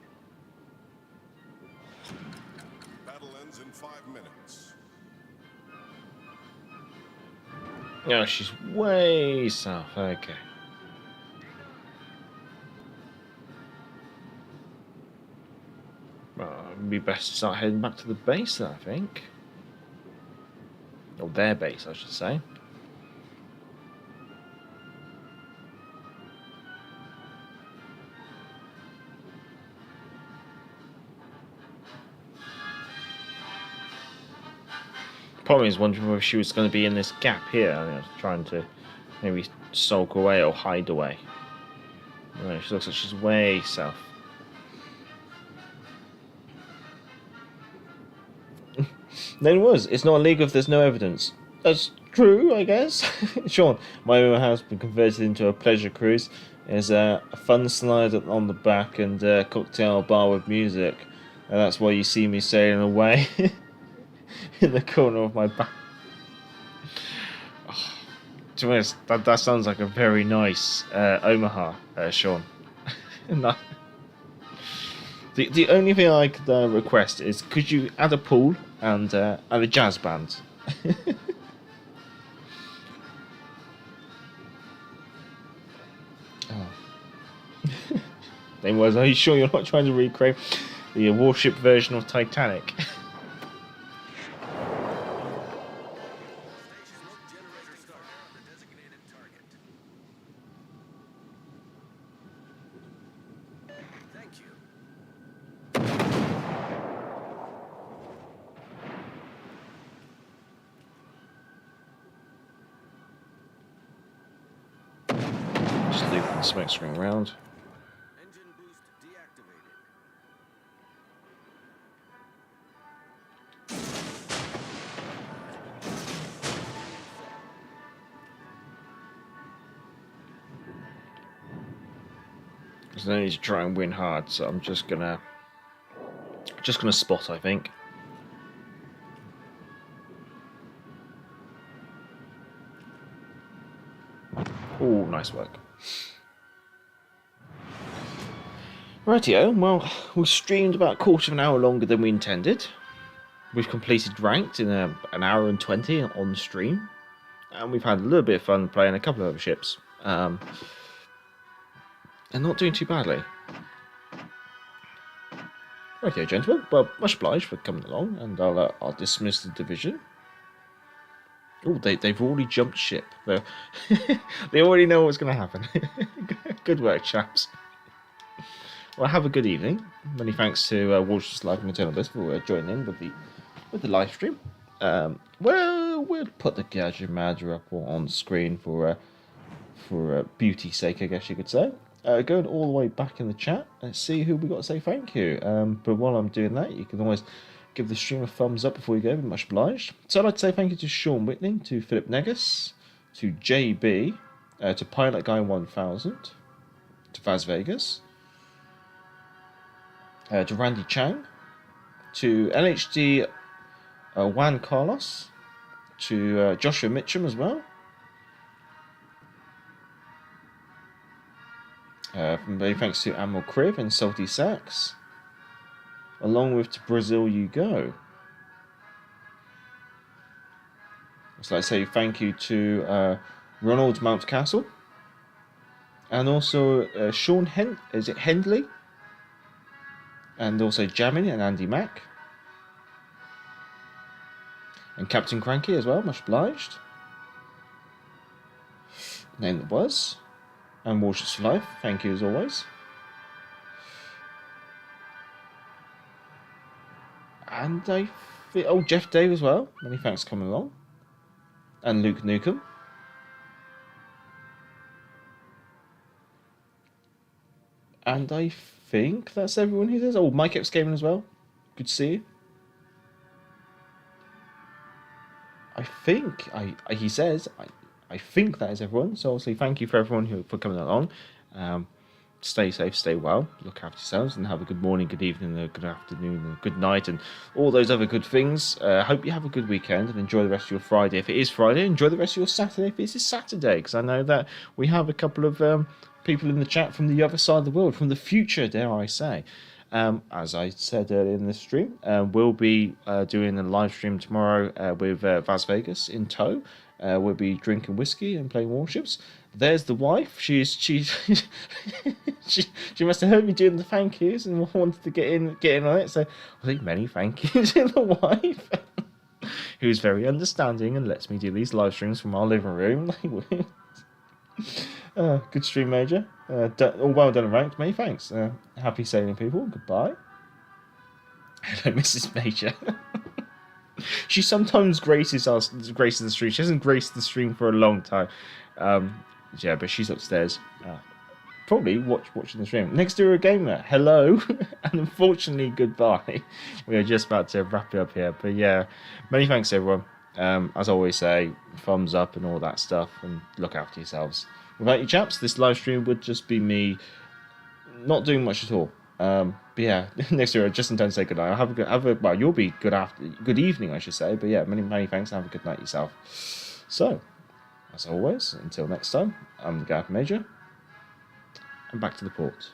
Battle ends in 5 minutes. Oh, she's way south. Okay. Well, it'd be best to start heading back to the base then, I think. Or their base, I should say. Problem is wondering whether she was going to be in this gap here. I was trying to maybe sulk away or hide away. No, she looks like she's way south. Then it was. It's not illegal if there's no evidence. That's true, I guess. Sean, my own house has been converted into a pleasure cruise. There's a fun slide on the back and a cocktail bar with music. And that's why you see me sailing away in the corner of my back. Oh, to be honest, that sounds like a very nice Omaha, Sean. No. The only thing I could request is, could you add a pool and a jazz band? Oh. Then was, are you sure you're not trying to recreate the warship version of Titanic? Just looping the smoke screen around. Engine boost deactivated. There's no need to try and win hard, so I'm just gonna spot, I think. Oh, nice work. Rightio, well, we streamed about a quarter of an hour longer than we intended. We've completed ranked in an hour and 20 on stream. And we've had a little bit of fun playing a couple of other ships. And not doing too badly. Rightio, gentlemen. Well, much obliged for coming along. And I'll dismiss the division. Oh, they've already jumped ship. They already know what's going to happen. Good work, chaps. Well, have a good evening. Many thanks to Warships Live and Eternal Bliss for joining in with the live stream. Well, we'll put the Gadjah Mada up on screen for beauty's sake, I guess you could say. Going all the way back in the chat, let's see who we got to say thank you. But while I'm doing that, you can always give the stream a thumbs up before you go. Much obliged. So I'd like to say thank you to Sean Whitling, to Philip Negus, to JB, to Pilot Guy 1000, to Vaz Vegas, to Randy Chang, to LHD Juan Carlos, to Joshua Mitchum as well. Many thanks to Admiral Criv and Salty Sax. Along with To Brazil You Go. So I say thank you to Ronald Mountcastle. And also Sean Hendley? And also Jamin and Andy Mack. And Captain Cranky as well, much obliged. Name that was. And Warships for Life, thank you as always. And Jeff Dave as well, many thanks for coming along. And Luke Newcomb. And I think that's everyone who says. Oh, Mike X Gaming as well. Good to see you. I think he says I I think that is everyone. So obviously, thank you for everyone for coming along. Stay safe, stay well, look after yourselves, and have a good morning, good evening, a good afternoon, a good night, and all those other good things. Hope you have a good weekend and enjoy the rest of your Friday. If it is Friday, enjoy the rest of your Saturday if it is Saturday, because I know that we have a couple of people in the chat from the other side of the world, from the future, dare I say. As I said earlier in the stream, we'll be doing a live stream tomorrow with Las Vegas in tow. We'll be drinking whiskey and playing Warships. There's the wife. She must have heard me doing the thank yous and wanted to get in on it. So I think many thank yous to the wife, who's very understanding and lets me do these live streams from our living room. Good stream, Major. All well done and ranked. Many thanks. Happy sailing, people. Goodbye. Hello, Mrs. Major. She sometimes graces the stream. She hasn't graced the stream for a long time. Yeah, but she's upstairs. Probably watching the stream. Next to a gamer. Hello. And unfortunately, goodbye. We are just about to wrap it up here. But yeah, many thanks, everyone. As I always say, thumbs up and all that stuff. And look after yourselves. Without you chaps, this live stream would just be me not doing much at all. But yeah, next year, just in time to say goodnight. Well, you'll be good evening, I should say. But yeah, many thanks and have a good night yourself. So, as always, until next time, I'm the Gadjah Major, and back to the port.